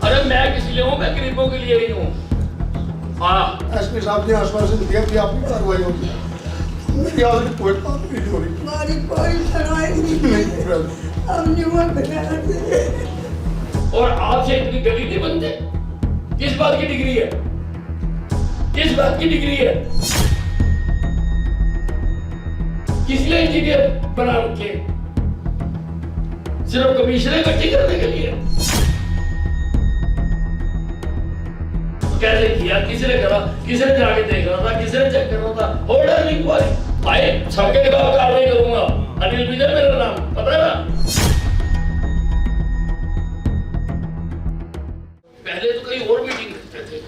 अरे मैं किस लिए हूँ? मैं गरीबों के लिए ही हूँ। हाँ, एसपी साहब ने आश्वासन दिया कि आपकी कार्रवाई होगी। मेरी आज रिपोर्ट बात नहीं हो रही। हमारी कोई सुनवाई नहीं, हमने वो बना दिए। और आपसे इतनी गली नहीं बनते? किस बात की डिग्री है? किस बात की डिग्री है? किस लिए इंजीनियर बना रखे? सिर्फ कमीशन इकट्ठी करने के लिए? कैसे किया? किसने करा? किसने जाके देख रहा था? किसने चेक कर रहा था? ऑर्डर इंक्वायरी भाई, सबके खिलाफ कार्रवाई करूंगा। अनिल विजय मेरा नाम, पता है ना? पहले तो कहीं और मीटिंग करते थे,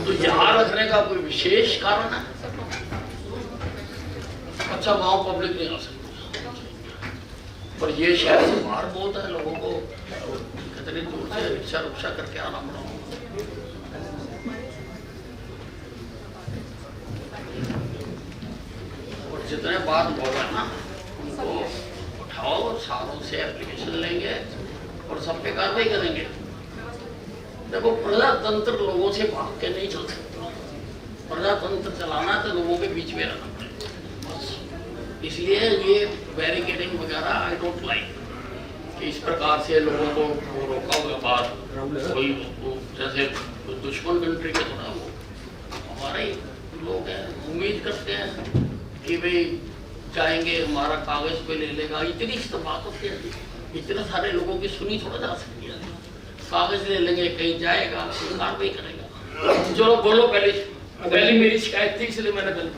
तो यहाँ रखने का कोई विशेष कारण है? अच्छा, गांव पब्लिक नहीं आ सकती, पर ये शहर से बाहर बहुत है, लोगों को कितनी दूर से रिक्शा रुक्शा करके आना पड़ा। और जितने बात लोग है ना, उनको उठाओ, सारों से एप्लीकेशन लेंगे और सब पे कार्रवाई करेंगे। देखो, प्रजातंत्र लोगों से भाग के नहीं चल सकता। प्रजातंत्र चलाना तो लोगों के बीच में रहना पड़ेगा बस। इसलिए ये बैरिकेडिंग वगैरह आई डोंट लाइक, कि इस प्रकार से लोगों को रोका हुआ बात, कोई जैसे दुश्मन कंट्री के थोड़ा वो हमारे लोग हैं, उम्मीद करते हैं कि भाई जाएंगे, हमारा कागज पे ले लेगा। इतनी बात होती है, इतने सारे लोगों की सुनी थोड़ा जा सकती है। कागज ले लेंगे, कहीं जाएगा, कार्रवाई करेगा। चलो बोलो, पहले मेरी शिकायत थी, इसलिए मैंने पहले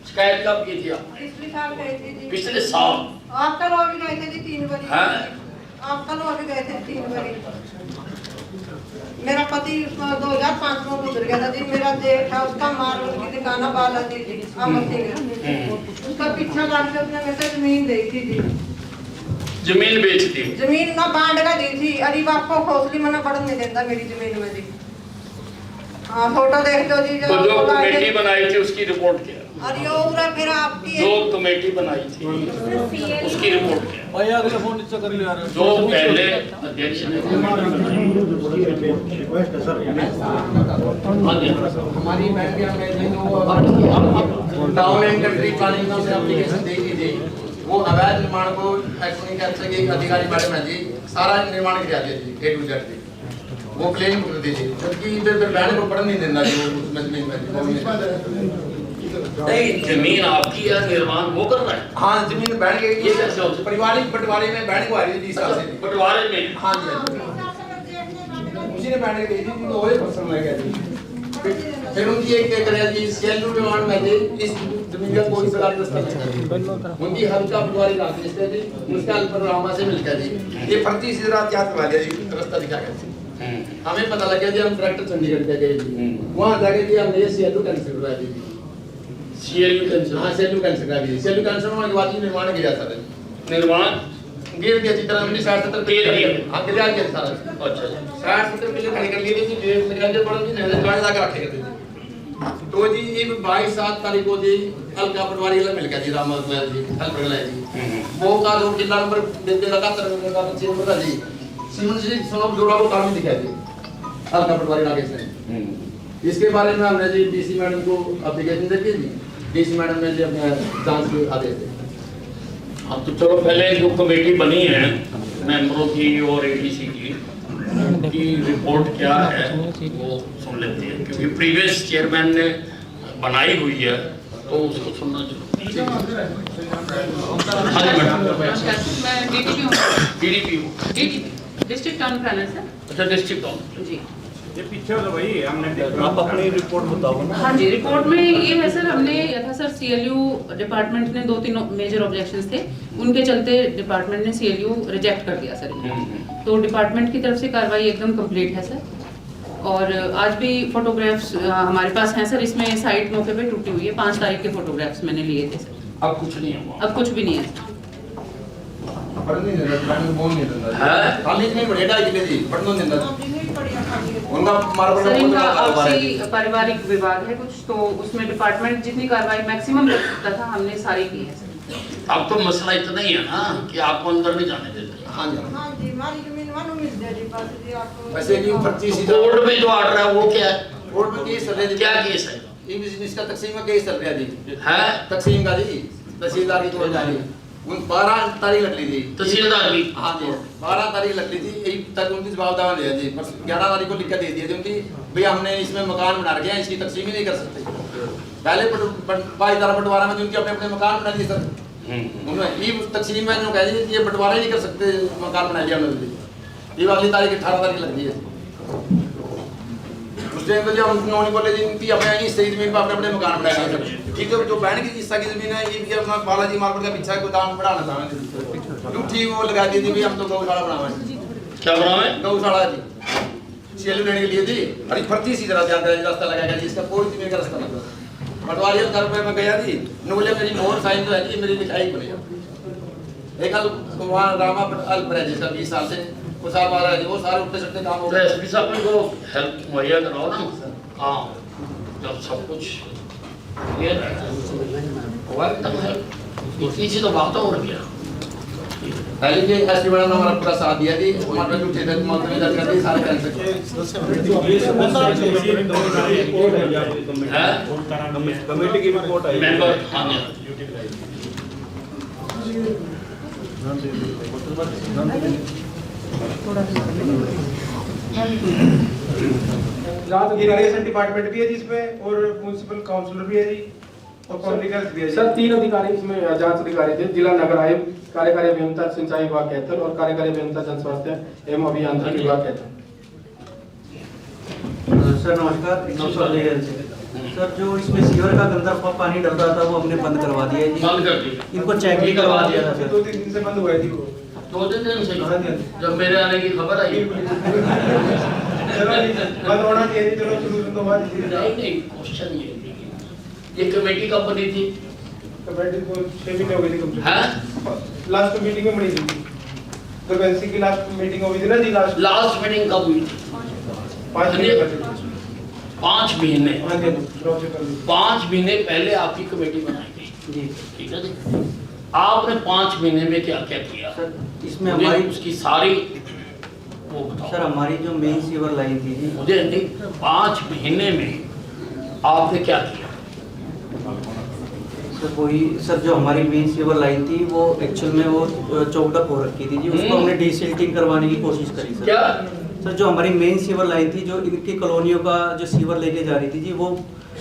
शिकायत कब की थी आप? पिछले साल। आप कल भी गए थे जी 3 बजे। आप कल भी गए थे 3 बजे। मेरा पति 2005 में गुजर गया था जी। मेरा जेठ है, उसका मार्बल की दुकान है बालाजी जी, अमर सिंह। उसका पीछा काट के उसने मेरे से जमीन दी थी जी। जमीन बेच दी? जमीन ना बांट का दी थी। अरे बाप को खोसली मना पड़न नहीं देता मेरी जमीन में जी। हाँ, फोटो देख लो जी। तो जो कमेटी बनाई थी उसकी रिपोर्ट क्या? अरे ओरा फिर आपकी जो कमेटी बनाई थी उसकी रिपोर्ट क्या? भाई अगले फोन नीचे कर लिया। जो पहले अध्यक्ष ने हमारी टाउन एंड कंट्री प्लानिंग से एप्लीकेशन दी थी। वो अवैध निर्माण को एक्सनी कैंसर के एक अधिकारी मैडम है जी, सारा निर्माण किया जी A to Z। वो क्लेम कर दी थी, जबकि फिर बैंड को पढ़ नहीं देना जी। वो नहीं, जमीन आपकी है, निर्माण वो कर रहा है। हाँ, जमीन बैठ गई। ये कैसे होता है? पारिवारिक बंटवारे में बैंड को आ रही थी 20 साल से। बंटवारे में? हाँ जी, उसी ने बैंड गई थी, वो ही पर्सन लग गया जी। फिर उनकी एक करे जी सेल्यू डिमांड में जी, इस जमीन का कोई सरकारी दस्तावेज नहीं। उनकी हल्का पटवारी राकेश थे जी, उसका अल्परामा से मिलकर जी ये फर्जी सिरा क्या करवा दिया जी, रास्ता दिखा गया। हमें पता लग गया जी, हम डायरेक्टर चंडीगढ़ पे गए जी। वहाँ जाके जी हमने ये सेल्यू कैंसिल करवा दी जी। CLU cancel? हाँ, सेल्यू कैंसिल करा दी। सेल्यू कैंसिल होने के बाद निर्माण किया सर। निर्माण गिर गया जितना हमने 60-70 गिर गया। हाँ, गिर गया सारा। अच्छा, 60-70 किलो खड़ी कर लिए थी। डेढ़ निकाल पड़ो जी, नहर गाड़ी लगा रखे थे। तो जी एक 22-7 तारीख को जी हल्का पटवारी वाला मिल गया जी, रामत जी हल्का गला जी। वो का जो जिला नंबर देते लगा तरह का बच्चे पता जी सीमन जी सनोब जोड़ा वो काम दिखा दी हल्का पटवारी लागे से। इसके बारे में हमने जी डीसी मैडम को एप्लीकेशन दे दी जी। डीसी मैडम ने जी अपने जांच के आदेश दे। अब तो चलो, पहले जो कमेटी बनी है मेंबरों की और एडीसी की रिपोर्ट क्या है वो सुन लेते हैं, क्योंकि प्रीवियस चेयरमैन ने बनाई हुई है तो उसको सुनना जरूरी है। हाँ जी मैडम। मैं DDP district town planner sir. अच्छा, डिस्ट्रिक्ट टाउन जी। ये पीछे वाला भाई हमने आप अपनी रिपोर्ट बताओ ना। हाँ जी, रिपोर्ट में ये है सर, हमने यथा सर सीएलयू डिपार्टमेंट ने 2-3 मेजर ऑब्जेक्शंस थे, उनके चलते डिपार्टमेंट ने सीएलयू रिजेक्ट कर दिया सर। तो डिपार्टमेंट की तरफ से कार्रवाई एकदम कंप्लीट है सर। और आज भी फोटोग्राफ्स हमारे पास हैं सर। इसमें साइट मौके पे टूटी हुई है। 5 तारीख के फोटोग्राफ्स मैंने लिए थे सर। अब कुछ नहीं हुआ? अब कुछ भी नहीं है। पढ़ नहीं देता, बोल नहीं देता। खाली नहीं पढ़ेगा जी, पढ़ना नहीं देता। उनका मार्बल सर का इनका कारोबार है आपसी पारिवारिक विवाद है कुछ, तो उसमें डिपार्टमेंट जितनी कार्रवाई मैक्सिमम कर सकता था हमने सारी की है सर। अब तो मसला इतना ही है ना कि आपको अंदर नहीं जाने देते। हाँ जी हाँ जी, हमारी जमीन मालूम मिल जाए जी, बात जी आपको। वैसे भी फर्जी तो कोर्ट में जो ऑर्डर है वो क्या है? कोर्ट में केस चल रहा है जी। क्या केस है? ये बिजनेस का तकसीम का केस चल रहा है जी। है तकसीम का जी, तहसीलदार की कोर्ट जारी उन 12 तारीख लग ली थी तहसीलदार की। हाँ जी 12 तारीख लग ली थी, एक तक उनकी जवाब दावा दिया जी, पर 11 तारीख को लिख के दे दिया जी उनकी, भैया हमने इसमें मकान बना रखे हैं, इसकी तकसीम ही नहीं कर सकते। पहले 22 बंटवारा में उनके अपने अपने मकान बना लिए सर, उन्होंने ये तकसीम में जो कह दिया कि ये बंटवारा ही नहीं कर सकते, मकान बना लिया उन्होंने। ये वाली तारीख 18 तारीख लग गई है। उस टाइम तो जब हम नौनी बोले जी इनकी अपने ही सही जमीन पर अपने अपने मकान बनाए हैं। ठीक है, जो बहन की हिस्सा की जमीन है ये भी अपना बालाजी मार्केट का पीछा गोदाम बढ़ाना चाहेंगे, तो ठीक वो लगा दी थी भाई हम तो गौशाला बनावे। क्या बनावे? गौशाला जी सेल लेने के लिए थी, अरे फर्जी सी तरह जानते हैं रास्ता लगा गया जिसका कोई जमीन का रास्ता नहीं। पटवारी घर पे मैं गया थी, बोले मेरी मोहर साइन तो है जी, मेरी लिखाई बनी। एक वहाँ रामा अल्प है जिसका 20 साल से वो साल वाला है, वो सारे उठते सटते काम हो तो गए। एसपी साहब को हेल्प मुहैया कराओ ना। हाँ, जब सब कुछ क्लियर है एकदम है, इतनी सी तो बात हो रही है। पहले भी एसपी मैडम ने हमारा पूरा साथ दिया थी, हमारे जो थे मुकदमे दर्ज कर दिए सारे कर कमेटी की रिपोर्ट आई मेंबर हाँ इरिगेशन डिपार्टमेंट भी है जिसमें, और म्युनिसिपल काउंसिलर भी है जी, और पब्लिक हेल्थ भी है। सर 3 अधिकारी इसमें जांच अधिकारी थे, जिला नगर आयुक्त, कार्यकारी अभियंता सिंचाई विभाग के तहत और कार्यकारी अभियंता जन स्वास्थ्य एवं अभियांत्रिकी विभाग के तहत। सर नमस्कार। सर जो इसमें सीवर का गंदा पानी डल रहा था वो हमने बंद करवा दिया है जी, बंद कर दिया। इनको चेक भी करवा दिया था सर। 2-3 दिन से बंद हुआ है जी वो। 2-3 दिन से हाँ जी। जब मेरे आने की खबर आई। चलो बंद होना चाहिए, चलो शुरू तो बात नहीं क्वेश्चन ये कमेटी कब बनी थी? कमेटी को 6 महीने हो गए थे कम से हैं? कम। लास्ट मीटिंग में बनी थी, गवर्नेंसी की लास्ट मीटिंग हुई थी ना जी, लास्ट मीटिंग कब हुई थी? 5 महीने पहले। 5 महीने। हाँ जी, प्रोजेक्ट कर दी। 5 महीने पहले आपकी कमेटी बनाई गई जी ठीक है जी। आपने 5 महीने में क्या क्या किया? सर इसमें मुझे हमारी उसकी सारी वो बताओ। सर हमारी जो मेन सीवर लाइन थी जी, मुझे नहीं 5 महीने में आपने क्या किया? सर वही सर जो हमारी मेन सीवर लाइन थी वो एक्चुअल में वो चौकटअप हो रखी थी जी, उसको हमने डीसिल्टिंग करवाने की कोशिश करी सर। क्या? सर जो हमारी मेन सीवर लाइन थी जो इनकी कॉलोनियों का जो सीवर लेके जा रही थी जी, वो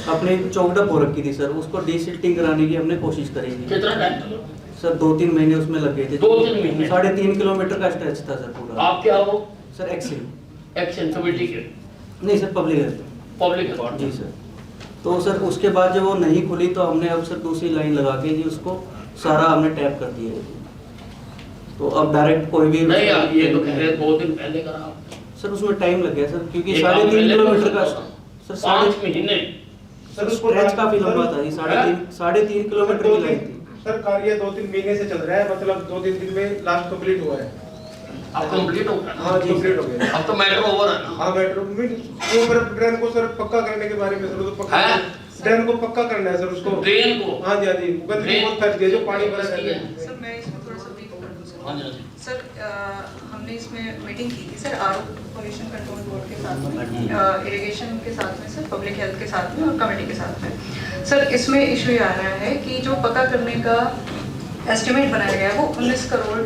अपने चौकटअप हो रखी थी सर, उसको डीसिल्टिंग कराने की हमने कोशिश करी जी। कितना टाइम लगा? सर 2-3 महीने उसमें लग गए थे। 2-3 महीने? 3.5 किलोमीटर का स्ट्रेच था सर पूरा। आप क्या हो? सर एक्शन एक्शन कमेटी के नहीं सर, पब्लिक हेल्थ। पब्लिक जी सर। तो सर उसके बाद जब वो नहीं खुली तो हमने अब सर दूसरी लाइन लगा के जी उसको सारा हमने टैप कर दिया है जी। तो अब डायरेक्ट कोई भी नहीं आप ये तो कह रहे 2 दिन पहले करा आपने। सर उसमें टाइम लग गया सर, क्योंकि एक 3.5 काम किलोमीटर का पहले सर 5 महीने सर उसको स्ट्रेच काफी लंबा था जी, 3.5 किलोमीटर की लाइन थी। सर कार्य 2-3 महीने से चल रहा है, मतलब 2-3 दिन में लास्ट कंप्लीट हुआ है। अब कंप्लीट हो गया ना? हाँ कंप्लीट हो गया। अब तो मैटर ओवर है ना? हाँ मेट्रो में वो पर ड्रेन को सर पक्का करने के बारे में सर, तो पक्का हैं? ड्रेन को पक्का करना है सर उसको। ड्रेन को? हाँ जी हाँ जी, गंदगी ड्रेन? बहुत फैल गई है, जो पानी भरा रहता है। सर मैं इसमें थोड़ा सा ब्रीफ कर दूं सर। हाँ जी, हाँ जी। सर हमने इसमें मीटिंग की थी सर आर पोल्यूशन कंट्रोल बोर्ड के साथ में, इरिगेशन के साथ में सर, पब्लिक हेल्थ के साथ में और कमेटी के साथ में। सर इसमें इशू ये आ रहा है कि जो पक्का करने का एस्टिमेट बनाया गया है वो 19 करोड़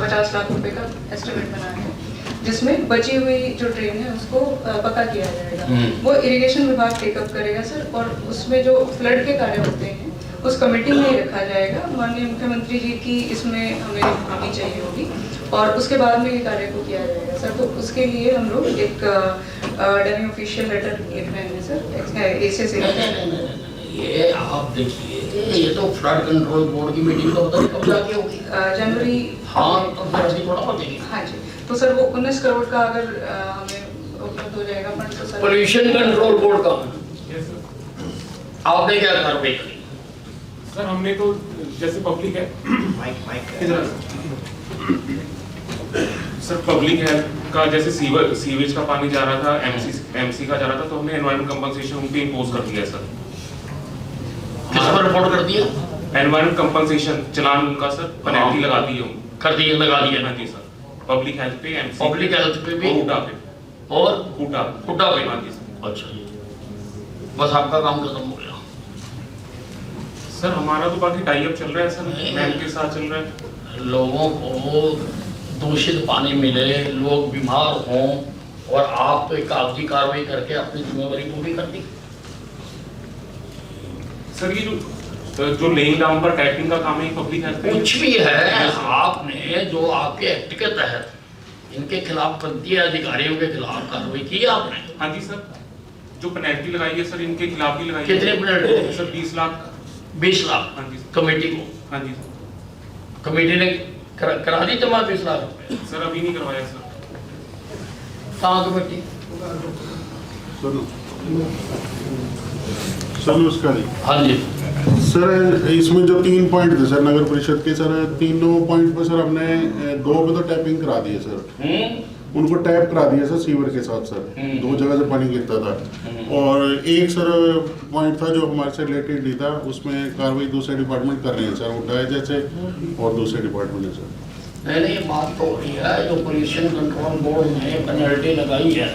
50 लाख रुपए का एस्टिमेट बनाया है, जिसमें बची हुई जो ड्रेन है उसको पक्का किया जाएगा। वो इरिगेशन विभाग टेकअप करेगा सर, और उसमें जो फ्लड के कार्य होते हैं उस कमेटी में ही रखा जाएगा। माननीय मुख्यमंत्री जी की इसमें हमें हमी चाहिए होगी और उसके बाद में ये कार्य को किया जाएगा सर। तो उसके लिए हम लोग एक डमी ऑफिशियल लेटर लिख रहे हैं सर ऐसे से। ये आप देखिए ये तो फ्लड कंट्रोल बोर्ड की मीटिंग तो पता नहीं कब जाके होगी? जनवरी। हाँ तो फिर अभी थोड़ा पतेगी। हाँ जी, तो सर वो 19 करोड़ का अगर हमें उपलब्ध हो जाएगा फंड तो सर। पोल्यूशन कंट्रोल बोर्ड का आपने क्या कार्रवाई करी? सर हमने तो जैसे पब्लिक है सर पब्लिक हेल्थ का जैसे सीवेज का पानी जा रहा था, एमसी का जा रहा था, तो हमने एनवायरमेंट कंपनसेशन उन पे इम्पोज कर दिया सर। किस पर रिपोर्ट कर दिया? एनवायरमेंट कंपनसेशन चलान उनका सर पेनल्टी लगा दी है, कर दिए, लगा दिया। हाँ जी सर, पब्लिक हेल्थ पे, एमसी पब्लिक हेल्थ पे भी हुडा पे और हुडा हुडा पे। हाँ जी सर। अच्छा, बस आपका काम खत्म हो गया सर। हमारा तो बाकी टाई अप चल रहा है सर, नहीं। बैंक के साथ चल रहा है। लोगों को दूषित पानी मिले, लोग बीमार हों, और आप तो एक कागजी कार्रवाई करके अपनी जिम्मेवारी पूरी कर दी। सर ये जो लेइंग डाउन पर टैपिंग का काम है पब्लिक हेल्थ पे, कुछ भी है, आपने जो आपके एक्ट के तहत इनके खिलाफ करती है, अधिकारियों के खिलाफ कार्रवाई की आपने। हाँ जी सर, जो पेनल्टी लगाई है सर इनके खिलाफ ही लगाई है। कितने पेनल्टी? सर 20 लाख। 20 लाख? हाँ जी कमेटी को? हाँ जी कमेटी ने करा दी जमा 20 लाख रुपए? सर अभी नहीं करवाया सर। कहाँ कमेटी? सर उसका नहीं। हाँ जी सर, इसमें जो 3 पॉइंट थे सर नगर परिषद के, सर तीनों पॉइंट पे सर हमने 2 पे तो टैपिंग करा दी है सर, उनको टैप करा दिया सर सीवर के साथ सर, 2 जगह से पानी गिरता था। और एक सर पॉइंट था जो हमारे से रिलेटेड नहीं था, उसमें कार्रवाई दूसरे डिपार्टमेंट कर रहे हैं सर, उठाए जैसे और दूसरे डिपार्टमेंट है सर। नहीं, बात तो हो रही है जो पोल्यूशन कंट्रोल बोर्ड ने पेनल्टी लगाई है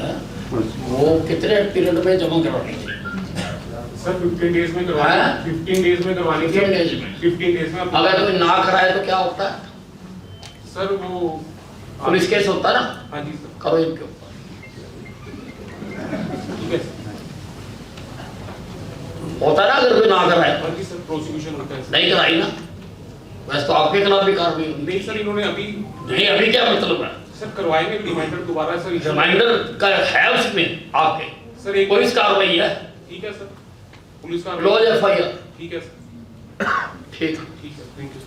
वो कितने पीरियड में जमा करवानी थी? सर 15 डेज में करवानी, 15 डेज में करवानी थी। 15 डेज में? 15 डेज में। अगर कोई ना कराए तो क्या होता है? सर वो पुलिस केस होता ना? हाँ जी सर। करो इनके ऊपर। ठीक है होता ना अगर कोई ना कराए? हाँ जी सर, प्रोसिक्यूशन होता है सर। नहीं कराई ना, वैसे तो आपके खिलाफ भी कार्रवाई होगी। नहीं सर, इन्होंने अभी नहीं, अभी क्या मतलब है? सर करवाएंगे रिमाइंडर दोबारा सर। रिमाइंडर का है उसमें आपके? सर एक पुलिस कार्रवाई है? ठीक है सर, पुलिस का लॉज FIR? ठीक है सर, ठीक। ठीक है, थैंक यू।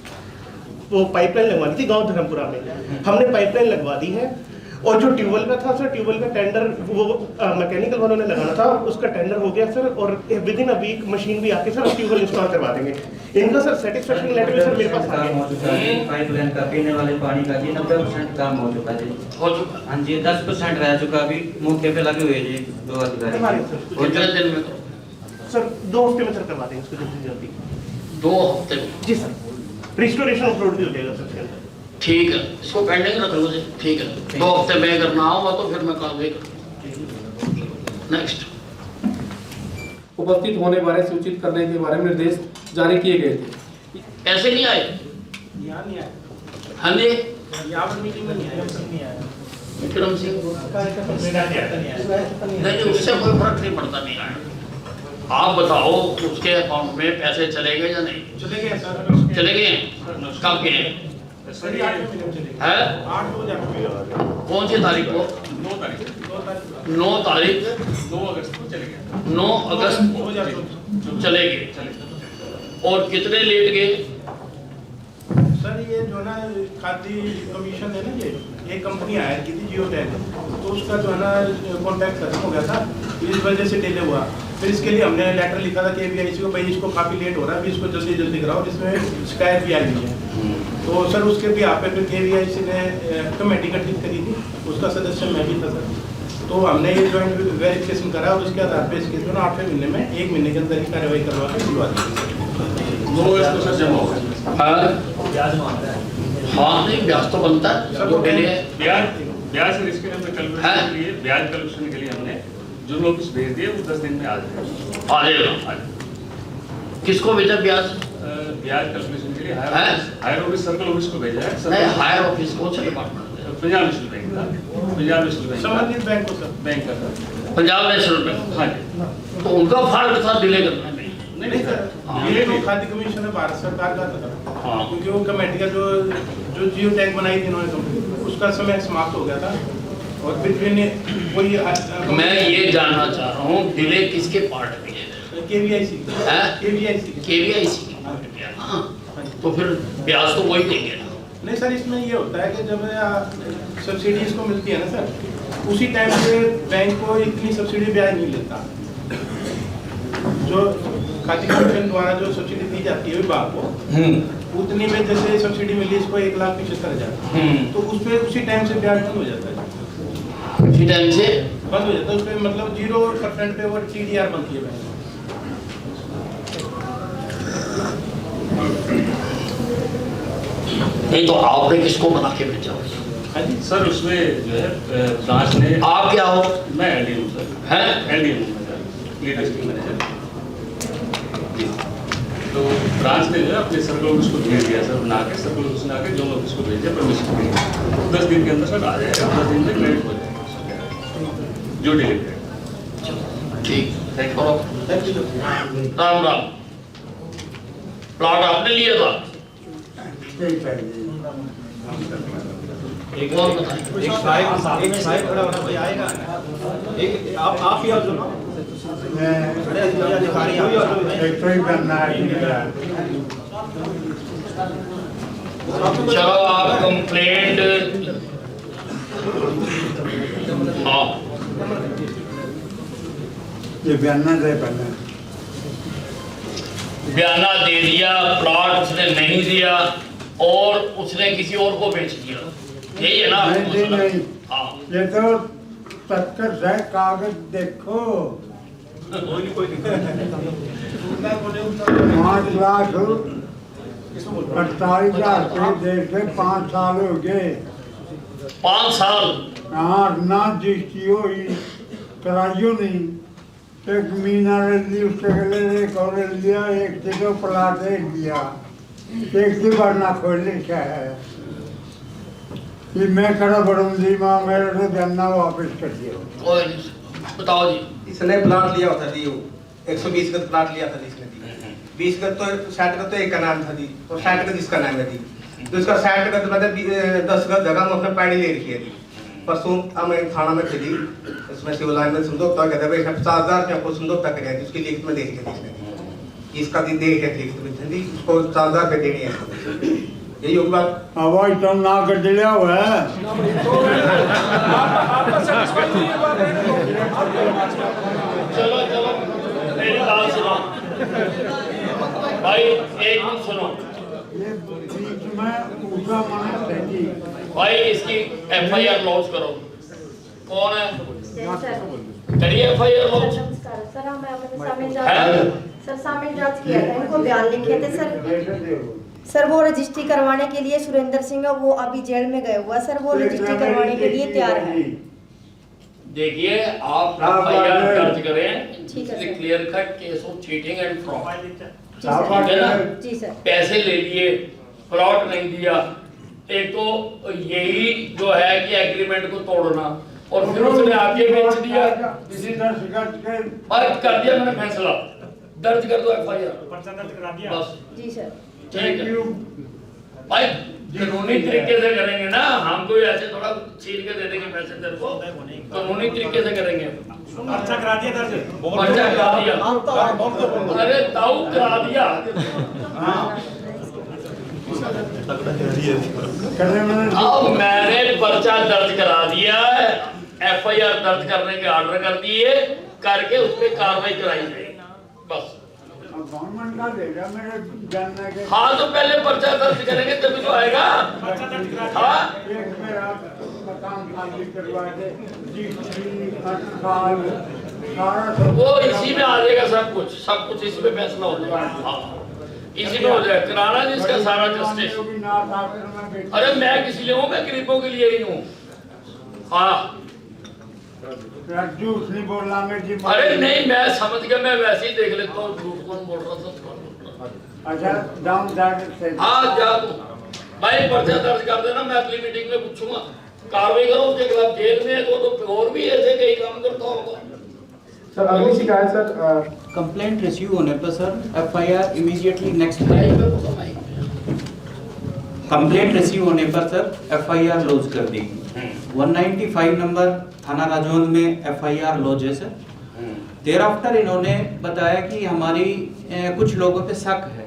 वो पाइपलाइन लगवानी थी गांव धर्मपुरा में, हमने पाइपलाइन लगवा दी है। और जो ट्यूबवेल का था सर, ट्यूबवेल का टेंडर वो मैकेनिकल वालों ने लगाना था, उसका टेंडर हो गया सर, और within a week machine भी आके सर ट्यूबवेल इंस्टॉल करवा देंगे। इनका सर सेटिस्फेक्शन लेटर भी सर मेरे पास आ गया। पाइपलाइन का पीने वाले पानी का जी 90% काम हो चुका है। हो चुका? हाँ जी, 10% रह चुका, अभी मौके पे लगे हुए जी 2 अधिकारी। कितने दिन में? सर 2 हफ्ते में सर करवा देंगे इसको जल्दी से जल्दी। 2 हफ्ते में? जी सर, रिस्टोरेशन अपलोड भी हो जाएगा सर इसके अंदर। ठीक है, इसको पेंडिंग रख लो जी। ठीक है, 2 हफ्ते में करना होगा तो फिर मैं कार्रवाई करूँगा। नेक्स्ट। उपस्थित होने बारे सूचित करने के बारे में निर्देश जारी किए गए थे। ऐसे नहीं आए? यहाँ नहीं आया। हाँ जी, यहाँ पर मीटिंग में नहीं आया। विक्रम सिंह नहीं, उससे कोई फर्क नहीं पड़ता, नहीं आया। आप बताओ उसके अकाउंट में पैसे चले गए या नहीं? चले गए सर। चले गए हैं? कब गए हैं? सर 8 महीने में चले गए। है? 8 को जाकर कौन सी तारीख को? 9 तारीख 9 तारीख 9 अगस्त को चले गए। 9 अगस्त को चले गए। और कितने लेट गए? सर ये जो ना खाद्य कमीशन है ना, ये कंपनी आया की थी जियोटैग, तो उसका जो है ना कॉन्ट्रैक्ट खत्म हो गया था, इस वजह से डिले हुआ। फिर इसके लिए हमने लेटर लिखा था KVIC को, भाई इसको काफ़ी लेट हो रहा है, अभी इसको जल्दी जल्दी कराओ, इसमें शिकायत भी आई हुई है। तो सर उसके भी यहाँ पे फिर KVIC ने कमेटी गठित करी थी, उसका सदस्य मैं भी था सर। तो हमने ये ज्वाइंट वेरिफिकेशन करा और उसके आधार पर इसके जो ना 8वें महीने में 1 महीने के अंदर ही कार्रवाई करवा के बुलवा दी। 2 अगस्त को सर जमा होगा। ब्याज मांगता है? हाँ, नहीं ब्याज तो बनता है। जो डिले है ब्याज सर इसके लिए कल के लिए ब्याज कलेक्शन के लिए हमने जो नोटिस भेज दिए वो 10 दिन में आ जाएगा। आ जाएगा। किसको भेजा ब्याज? ब्याज कैलकुलेशन के लिए हायर ऑफिस सर्कल ऑफिस को भेजा है। नहीं, हायर ऑफिस कौन सा डिपार्टमेंट? पंजाब नेशनल बैंक का। पंजाब नेशनल बैंक संबंधित बैंक को सर, बैंक का सर। Punjab national bank? हाँ जी। तो उनका फर्क था डिले करना? नहीं सर, ये तो खाद्य कमीशन है भारत सरकार का था। हाँ। क्योंकि वो कमेटी का जो जियो टैग बनाई थी इन्होंने कंपनी, उसका समय समाप्त हो गया था, और फिर कोई मैं ये जानना चाह रहा हूँ डिले किसके पार्ट में है? KVIC हाँ, तो फिर ब्याज तो वही देंगे ना? नहीं सर, इसमें ये होता है कि जब सब्सिडी इसको मिलती है ना सर, उसी टाइम पे बैंक को इतनी सब्सिडी ब्याज नहीं लेता। जो खाद्य कमीशन द्वारा जो सब्सिडी दी दी जाती है विभाग को, उतनी में जैसे सब्सिडी मिली इसको 1,75,000, तो उस पे उसी टाइम से ब्याज बंद हो जाता है। उसी टाइम से बंद हो जाता है, उस पे मतलब 0% पे वो TDR बनती है बैंक। नहीं तो आपने किसको बना के भेजा? हाँ जी सर, उसमें जो है ब्रांच ने, आप क्या हो? मैं LD हूँ सर। हैं? LD हूँ सर, लीड डिस्ट्रिक्ट मैनेजर जी। तो ब्रांच ने जो है अपने सर्कल ऑफिस को भेज दिया सर, बना के सर्कल ऑफिस बना के जोन ऑफिस को भेज दिया, परमिशन के लिए 10 दिन के अंदर सर आ जाएगा, 10 दिन में क्रेडिट हो जाएगा जो डिलीवरी। ठीक, thank you. Ram Ram. Plot आपने लिया था? एक और बताइए। एक साइड खड़ा होना भाई आएगा, एक आप ही आ जाओ। चलो आप कंप्लेंट, हाँ ये बयाना दे पहले, बयाना दे दिया, प्लॉट उसने नहीं दिया और उसने किसी और को बेच दिया, यही है ना? नहीं हाँ, ये तो 70 है कागज देखो, 5 लाख 48,000 रुपये दे के 5 साल हो गए। 5 साल? हाँ, ना जिसकी हो कराइयो नहीं, एक मीना ली उसके गले एक और लिया, एक चीजों प्लाट एक दिया, एक की भरना खोलने क्या है कि मैं खड़ा बढ़ूंगी माँ मेरे को जानना वापस कर दिया। बताओ जी। इसने प्लाट लिया होता जी, 120 गज प्लाट लिया था जी इसने दी, 20 गज तो 60 गज तो एक का नाम था जी, और 60 गज इसका नाम है जी, तो इसका 60 गज मतलब 10 गज जगह में उसने पैड़ी ले रखी है जी। परसों मैं थाना में थी जी, इसमें सिविल लाइन में समझौता कहते भाई 50,000 रुपया को समझौता करें, उसकी लिखित में दे रखी थी इसने, इसका दी दे रखी थी जी, उसको 4,000 रुपये देनी है, यही होगी बात। आवाज तो ना कर दिया हुआ है। चलो चलो मेरी बात सुनो भाई, एक मिनट सुनो। ये बीच में ऊँचा माना चाहिए भाई, इसकी FIR लॉन्च करो। कौन है? करिए FIR लॉन्च। सर सामने जांच किया था, इनको बयान लिखे थे सर वो रजिस्ट्री करवाने के लिए सुरेंद्र सिंह है, वो अभी जेल में गए हुआ सर, वो रजिस्ट्री करवाने के लिए तैयार है। देखिए आप FIR दर्ज करें, ठीक है sir. Clear cut case of cheating and fraud, ठीक है ना? जी सर। पैसे ले लिए, प्लॉट नहीं दिया, एक तो यही जो है कि एग्रीमेंट को तोड़ना, और फिर उसने आगे बेच दिया। कर दिया मैंने फैसला, दर्ज कर दो FIR, पर्चा दर्ज करा दिया बस। जी सर। ठीक है भाई, कानूनी तरीके से करेंगे ना, हम कोई ऐसे थोड़ा छीन के दे देंगे पैसे तेरे को, कानूनी तरीके से करेंगे। पर्चा करा दिया दर्ज, पर्चा करा दिया, अरे ताऊ करा दिया। अब मैंने पर्चा दर्ज करा दिया, FIR दर्ज करने के ऑर्डर कर दिए, करके उस पर कार्रवाई कराई जाएगी, बस। गवर्नमेंट का देगा मेरे जानने के। हाँ तो पहले पर्चा दर्ज करेंगे तभी तो आएगा। हाँ एक मेरा मकान खाली करवा दे, वो इसी में आ जाएगा, सब कुछ इसी में फैसला हो जाएगा। हाँ इसी में हो जाएगा, कराना जिसका सारा जस्टिस। अरे मैं किस लिए हूँ, मैं गरीबों के लिए ही हूँ। हाँ झूठ नहीं बोलना मेरी। अरे नहीं, मैं समझ गया, मैं वैसे ही देख लेता हूँ झूठ कौन बोल रहा था। अच्छा डाउन जाके हाँ जा तू भाई, पर्चा दर्ज कर देना, मैं अगली मीटिंग में पूछूंगा, कार्रवाई करो उसके खिलाफ। जेल में तो और भी ऐसे कई काम करता होगा। सर अगली शिकायत सर, कंप्लेंट रिसीव होने पर sir FIR immediately next complaint receive होने पर सर FIR लॉन्च कर दी। 195 नंबर थाना राजौंद में FIR लॉन्च है सर। देर आफ्टर इन्होंने बताया कि हमारी कुछ लोगों पे शक है,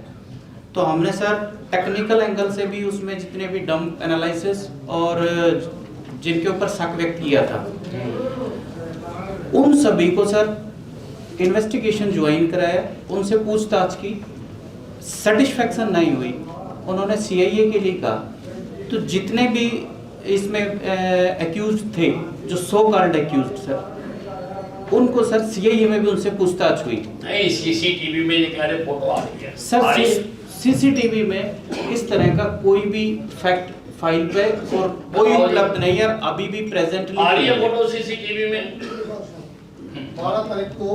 तो हमने सर टेक्निकल एंगल से भी उसमें जितने भी डंप एनालिसिस और जिनके ऊपर शक व्यक्त किया था, उन सभी को सर इन्वेस्टिगेशन ज्वाइन कराया, उनसे पूछताछ की। सेटिस्फेक्शन नहीं हुई, उन्होंने सीआईए के लिए कहा। तो जितने भी इसमें एक्यूज थे, जो सो कॉल्ड एक्यूज सर, उनको सर सीआईए में भी उनसे पूछताछ हुई। नहीं, सीसीटीवी में ये कह रहे फोटो आ रही है सर सीसीटीवी में इस तरह का कोई भी फैक्ट फाइल पे और कोई उपलब्ध नहीं है, अभी भी प्रेजेंटली आ रही है फोटो सीसीटीवी में। 12 तारीख को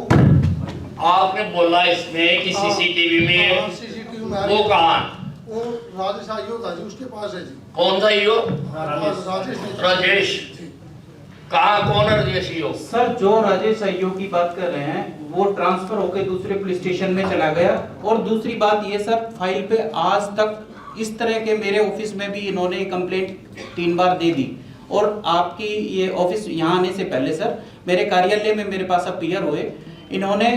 आपने बोला इसमें कि सीसीटीवी में सीसीटीवी वो कहाँ? वो राजेश आईओ था जी, उसके पास है जी। कौन सा ईओ? राजेश। कहाँ, कौन है राजेश ईओ? सर जो राजेश आईओ की बात कर रहे हैं वो ट्रांसफर होकर दूसरे पुलिस स्टेशन में चला गया। और दूसरी बात ये सर, फाइल पे आज तक इस तरह के मेरे ऑफिस में भी इन्होंने कंप्लेंट 3 बार दे दी। और आपकी ये ऑफिस यहाँ आने से पहले सर मेरे कार्यालय में मेरे पास अपीयर हुए, इन्होंने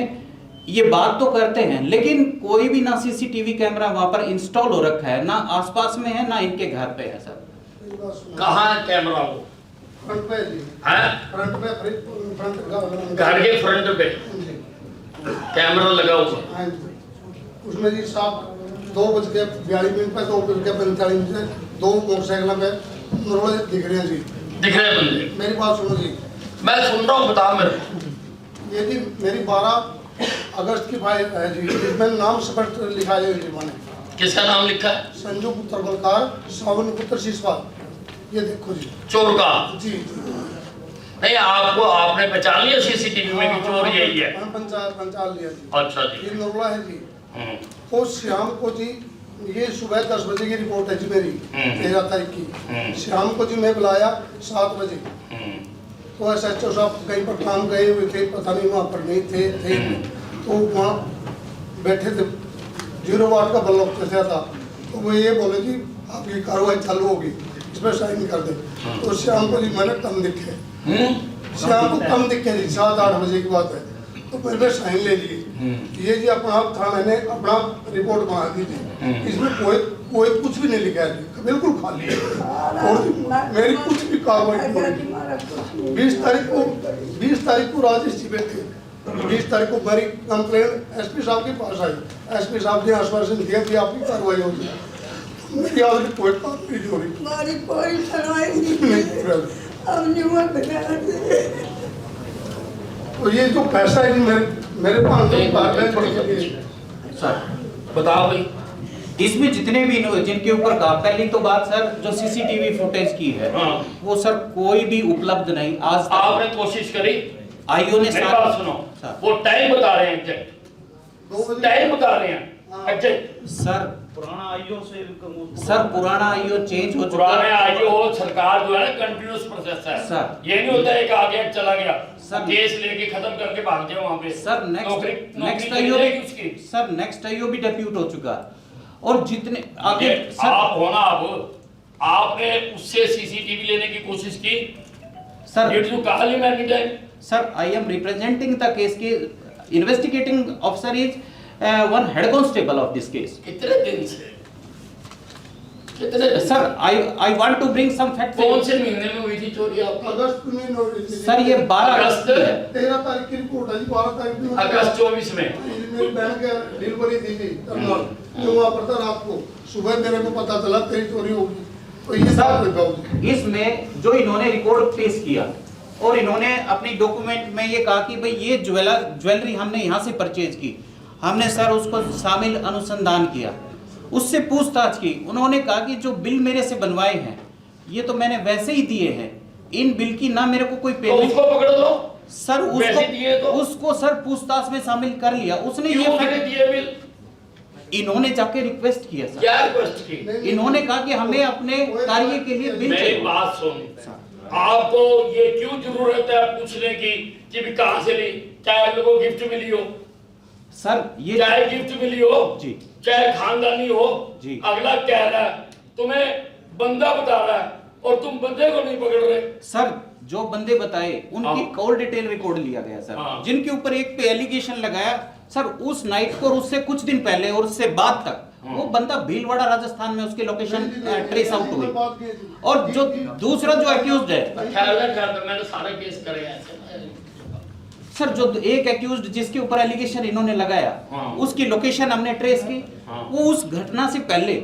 ये बात तो करते हैं लेकिन कोई भी ना सीसीटीवी कैमरा वहां पर इंस्टॉल हो रखा है, ना आसपास में है ना इनके घर पे है सर। कहाँ है कैमरा? वो फ्रंट पे जी। है फ्रंट पे, फ्रंट घर के फ्रंट पे कैमरा लगा हुआ। हाँ जी। उसमें जी 2:42 पे 2:45 से 2 मोटरसाइकिल पे नॉर्मल दिख रहे हैं जी। दिख रहे बंदे? मेरी बात सुनो जी। मैं सुन रहा हूँ, बता मेरे को। ये जी मेरी 12 अगस्त की फाइल है जी, जिसमें नाम स्पष्ट लिखा है जी। मैंने किसका नाम लिखा है? संजू पुत्र बलकार, सावन पुत्र शिशपाल। ये देखो जी। चोर का? जी। नहीं, आपको आपने पहचान लिया सीसीटीवी में कि चोर यही है? पहचान लिया जी। अच्छा जी। ये नोरला है जी। तो शाम को जी, ये सुबह 10 बजे की रिपोर्ट है जी मेरी, 13 तारीख की। शाम को जी मैं बुलाया 7 बजे। तो SHO साहब कहीं पर काम गए हुए थे, पता नहीं वहाँ पर नहीं थे। तो वहाँ बैठे थे, 0 वाट का बल्ब चलता था। तो वो ये बोले जी आपकी कार्रवाई चालू होगी, इसमें साइन कर दे। तो शाम को जी मैंने कम दिखे, शाम को कम दिखे जी, 7-8 बजे की बात है। तो मैंने साइन ले लिए। ये जी अपना था, मैंने अपना रिपोर्ट बना दी थी। इसमें कोई कुछ भी नहीं लिखा है, बिल्कुल खाली है। और मेरी कुछ भी कार्रवाई नहीं। 20 तारीख को राजेश जी बैठे, 20 तारीख को मेरी कंप्लेंट SP साहब के पास आई। SP साहब ने आश्वासन दिया कि आपकी कार्रवाई होगी। मेरी आज भी कोई कार्रवाई नहीं हो रही। हमारी कोई सुनवाई नहीं, हमने वो बना। तो ये जो पैसा है मेरे पास सर बताओ भाई, इसमें जितने भी जिनके ऊपर कहा, पहली तो बात सर जो सीसीटीवी फुटेज की है वो सर कोई भी उपलब्ध नहीं आज तक। आपने कोशिश करी? आईओ ने बात सुनो, वो टाइम बता रहे हैं एग्जैक्ट, टाइम बता रहे हैं एग्जैक्ट। सर पुराना आईओ से पुराना आईओ चेंज हो चुका पुराने आईओ सरकार जो है ना कंटिन्यूस प्रोसेस है सर। ये नहीं होता है कि आगे चला गया सर, केस लेके खत्म करके भाग जाओ वहां पे। सर नेक्स्ट आईओ भी डेप्यूट हो चुका। और जितने आगे आप हो ना, अब आपने उससे सीसीटीवी लेने की कोशिश की सर? ये तो कहा मैं नहीं जाए sir, I am representing the case के investigating officer is one head constable of this case. कितने दिन से? कितने sir I want to bring some facts. कौन से महीने में हुई थी चोरी आपकी? अगस्त में हुई थी सर, ये 12 अगस्त की है। 13 तारीख की रिपोर्ट है जी। 12 तारीख अगस्त 24 में मेरी बहन के डिलीवरी दी थी तरनौल, जो वहाँ पर था। रात को सुबह मेरे को पता चला तेरी चोरी होगी। तो ये सर इसमें जो इन्होंने रिकॉर्ड पेश किया और इन्होंने अपनी डॉक्यूमेंट में ये कहा कि भाई ये ज्वेलरी हमने यहाँ से परचेज की। हमने सर उसको शामिल अनुसंधान किया, उससे पूछताछ की। उन्होंने कहा कि जो बिल मेरे से बनवाए हैं ये तो मैंने वैसे ही दिए हैं, इन बिल की ना मेरे को कोई पेमेंट। उसको पकड़ लो सर, उसको सर पूछताछ में शामिल कर लिया उसने। ये दिए बिल? इन्होंने जाके रिक्वेस्ट किया सर। क्या रिक्वेस्ट की? इन्होंने कहा कि हमें अपने कार्य के लिए बिल मेरी चाहिए। बात सुन, आपको ये क्यों जरूरत है पूछने की कि भी कहां से ली? चाहे लोगों को गिफ्ट मिली हो सर, ये चाहे गिफ्ट मिली हो जी, चाहे खानदानी हो जी। अगला कह रहा है, तुम्हें बंदा बता रहा है और तुम बंदे को नहीं पकड़ रहे। सर जो बंदे बताए उनकी कॉल डिटेल रिकॉर्ड लिया गया सर। जिनके ऊपर एक पे एलिगेशन लगाया सर, उस नाइट को और उससे कुछ दिन पहले और उससे बाद तक वो बंदा भीलवाड़ा राजस्थान में उसकी लोकेशन ट्रेस आउट हुई। और जो दूसरा जो एक्यूज्ड है, मैंने सारे केस करे ऐसे सर जो एक एक्यूज्ड जिसके ऊपर एलिगेशन इन्होंने लगाया, उसकी लोकेशन हमने ट्रेस की। वो उस घटना से पहले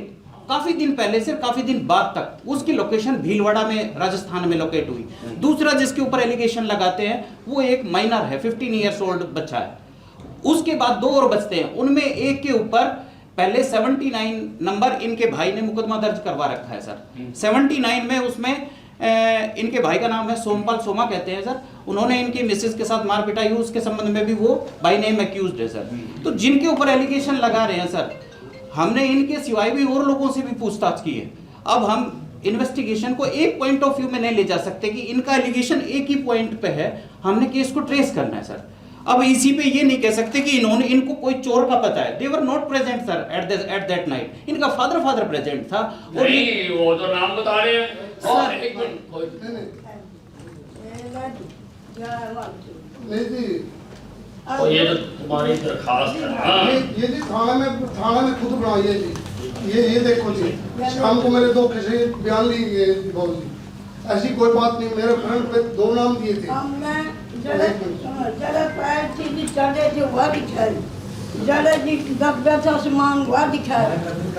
काफी दिन पहले से काफी दिन बाद तक उसकी लोकेशन भीलवाड़ा में राजस्थान में लोकेट हुई। दूसरा जिसके ऊपर एलिगेशन लगाते हैं वो एक माइनर है, 15 ईयर्स ओल्ड बच्चा है। उसके बाद 2 और बचते हैं, उनमें एक के ऊपर पहले 79 नंबर इनके भाई ने मुकदमा दर्ज करवा रखा है सर। 79 में उसमें इनके भाई का नाम है सोमपाल सोमा कहते हैं सर। उन्होंने इनकी मिसेस के साथ मार पिटाई हुई, उसके संबंध में भी वो बाय नेम एक्यूज्ड है सर। तो जिनके ऊपर एलिगेशन लगा रहे हैं सर, हमने इनके सिवाय भी और लोगों से भी पूछताछ की है। अब हम इन्वेस्टिगेशन को एक पॉइंट ऑफ व्यू में नहीं ले जा सकते कि इनका एलिगेशन एक ही पॉइंट पे है, हमने केस को ट्रेस करना है सर। अब इसी पे ये नहीं कह सकते कि इनको कोई चोर का पता है। They were not present sir at that night. इनका फादर प्रेजेंट था। और नहीं, वो तो नाम बता रहे हैं सर। एक मिनट, नहीं जी, और ये जो तुम्हारी दरखास्त है ये जी थाना में खुद बनाई है जी। ये देखो जी, शाम को मेरे 2 किसी बयान लिए बाबू जी, ऐसी कोई बात नहीं। मेरे फ्रेंड पे 2 नाम दिए थे। जरा पैर थी जी चढ़े थे वह दिखाई, जरा जी दबा था सामान वह दिखाया,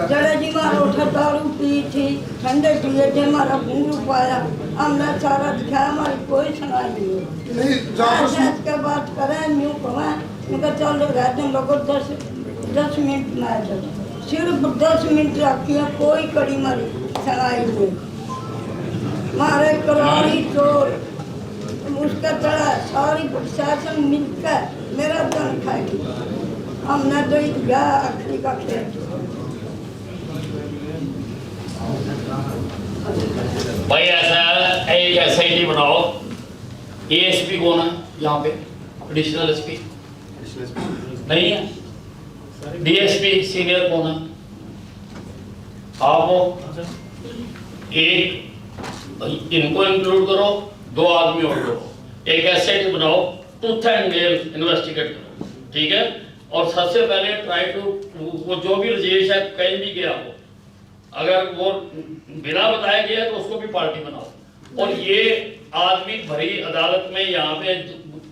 जरा जी मारा उठा दारू पी थी, ठंडे पिए थे, हमारा भूल पाया, हमने सारा दिखाया, हमारी कोई सुनाई नहीं। के बात करें न्यू कहें, मैं चल रहे तुम लोग 10 मिनट में आ जाओ, सिर्फ 10 मिनट रखी, कोई कड़ी मारी सुनाई नहीं। मारे करारी चोर उसका चढ़ा, सारी प्रशासन मिलकर मेरा जान खाएगी। हमने तो गया आखिरी का खेल। भाई ऐसा एक SIT बनाओ। ASP कौन है यहाँ पे? एडिशनल SP नहीं है। DSP सीनियर कौन है? आप हो। एक इनको इंक्लूड करो, 2 आदमी और करो, एक SIT बनाओ, टूथ एंड नेल इन्वेस्टिगेट करो, ठीक है। और सबसे पहले ट्राई टू, वो जो भी रजेश है कहीं भी गया हो, अगर वो बिना बताए गया तो उसको भी पार्टी बनाओ। और ये आदमी भरी अदालत में यहाँ पे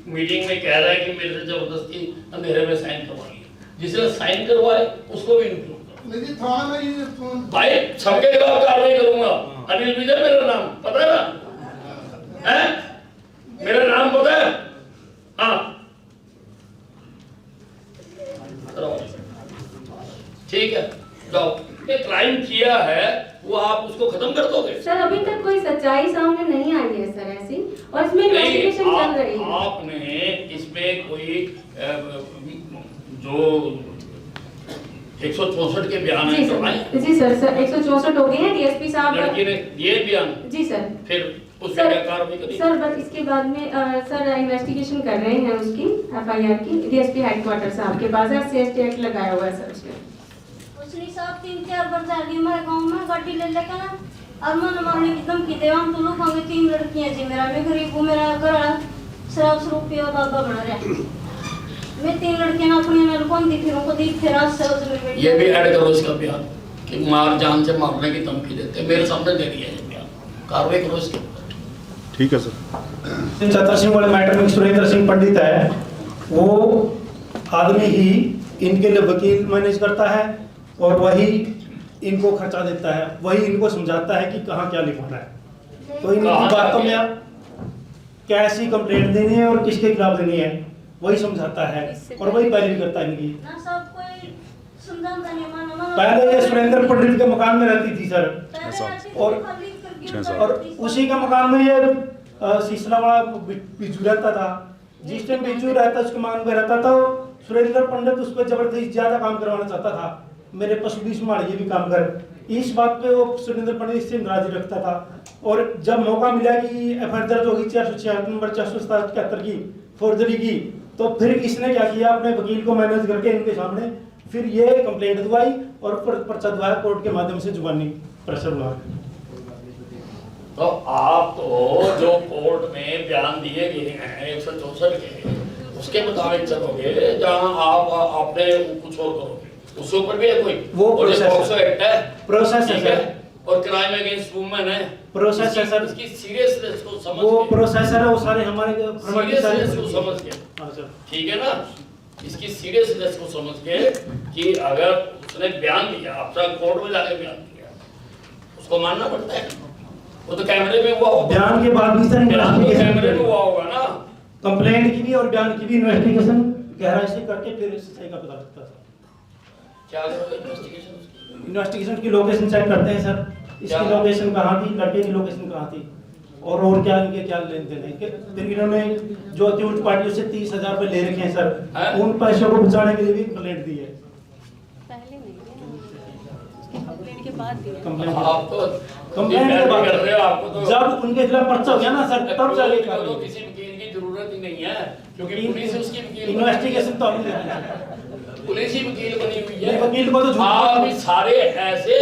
मीटिंग में कह रहा है कि मेरे से जबरदस्ती अंधेरे में साइन करवाई, जिसने साइन करवाए उसको भी इंक्लूड करो। नहीं जी, थाना में ये भाई सबके खिलाफ कार्रवाई करूंगा। अनिल विजय मेरा नाम पता है ना? मेरा नाम पता है? हाँ, ठीक है, जाओ। ये क्राइम किया है वो आप उसको खत्म कर दोगे? सर अभी तक कोई सच्चाई सामने नहीं आई है सर ऐसी, और इसमें इन्वेस्टिगेशन चल रही है। आपने इसमें कोई जो 164 के बयान जी सर, जी सर 164 हो गए हैं। DSP साहब लड़की ने ये बयान, जी सर, फिर उस पर क्या कार्रवाई करी? सर बस इसके बाद में सर इन्वेस्टिगेशन कर रहे हैं उसकी FIR की। DSP हेडक्वार्टर साहब के पास SC/ST एक्ट लगाया हुआ है सर उसमें। उसने साहब 3-4 बार जा रही हमारे गांव में गाड़ी ले लेकर ना, और मन मारने की धमकी दे, हम तो लोग होंगे 3 लड़कियां जी, मेरा मैं गरीब हूँ, मेरा घर शराब शरूब पिया बाबा बना रहा, मैं 3 लड़कियां अपनी नल कौन दी फिरूं को दी फिर आज से उसमें ये भी ऐड करो इसका बयान कि मार जान से मारने की धमकी देते, मेरे सामने दे दिया है बयान, कार्रवाई करो इसके ऊपर। ठीक है सर। छतर सिंह वाले मैटर में सुरेंद्र सिंह पंडित है, वो आदमी ही इनके लिए वकील मैनेज करता है और वही इनको खर्चा देता है, वही इनको समझाता है कि कहाँ क्या लिखवाना है। तो इनकी बातों में कैसी कंप्लेंट देनी है और किसके खिलाफ देनी है वही समझाता है और वही पैरवी करता है इनकी। ना सब कोई समझाता नहीं, माना पहले ये सुरेंद्र पंडित के मकान में रहती थी सर, और उसी के मकान में ये सीसला वाला बिजू रहता था। जिस टाइम बिजू रहता उसके मकान में रहता था, सुरेंद्र पंडित उस पर जबरदस्ती ज्यादा काम करवाना चाहता था, मेरे पशु भी संभाल ये भी काम कर। इस बात पे वो सुरेंद्र पंडित इससे नाराज रखता था, और जब मौका मिला कि FIR दर्ज होगी 466 नंबर 477 की फोर्जरी की, तो फिर इसने क्या किया, अपने वकील को मैनेज करके इनके सामने फिर ये कंप्लेंट दवाई और पर्चा दवाया कोर्ट के माध्यम से जुबानी प्रेशर हुआ। तो आप तो जो कोर्ट में बयान दिए गए हैं 164 के, उसके मुताबिक चलोगे, जहां आप अपने कुछ और करोगे, उसके ऊपर भी है कोई वो प्रोसेस है, प्रोसेस है, और क्राइम अगेंस्ट वुमेन है। प्रोसेस है सर, इसकी सीरियसनेस को समझ वो के, प्रोसेसर है, वो सारे हमारे सीरियसनेस को समझ के, हाँ सर, ठीक है ना, इसकी सीरियसनेस को समझ के कि अगर उसने बयान दिया, आपका कोर्ट में जाके बयान दिया, उसको मानना पड़ता है। वो तो कैमरे में हुआ होगा, बयान के बाद भी सर कैमरे में हुआ होगा ना, कंप्लेंट की भी और बयान की भी इन्वेस्टिगेशन गहराई से करके फिर सही का पता लगता है। क्या करोगे इन्वेस्टिगेशन? इन्वेस्टिगेशन की लोकेशन चेक करते हैं सर, इसकी लोकेशन कहाँ थी, लड़के की लोकेशन कहाँ थी, और क्या इनके क्या लेन देन है। फिर इन्होंने जो अक्यूज पार्टियों से 30,000 रुपए ले रखे हैं सर, उन पैसों को बचाने के लिए भी कंप्लेंट दी है। कंप्लेंट के बाद दिया। कंप्लेंट के बाद कर रहे हो, आपको तो जब उनके खिलाफ पर्चा हो गया ना सर, तब जाके तो किसी वकील की जरूरत ही नहीं है, क्योंकि पुलिस उसकी वकील इन्वेस्टिगेशन तो अभी देते हैं, पुलिस ही वकील बनी हुई है। वकील को तो आप भी सारे ऐसे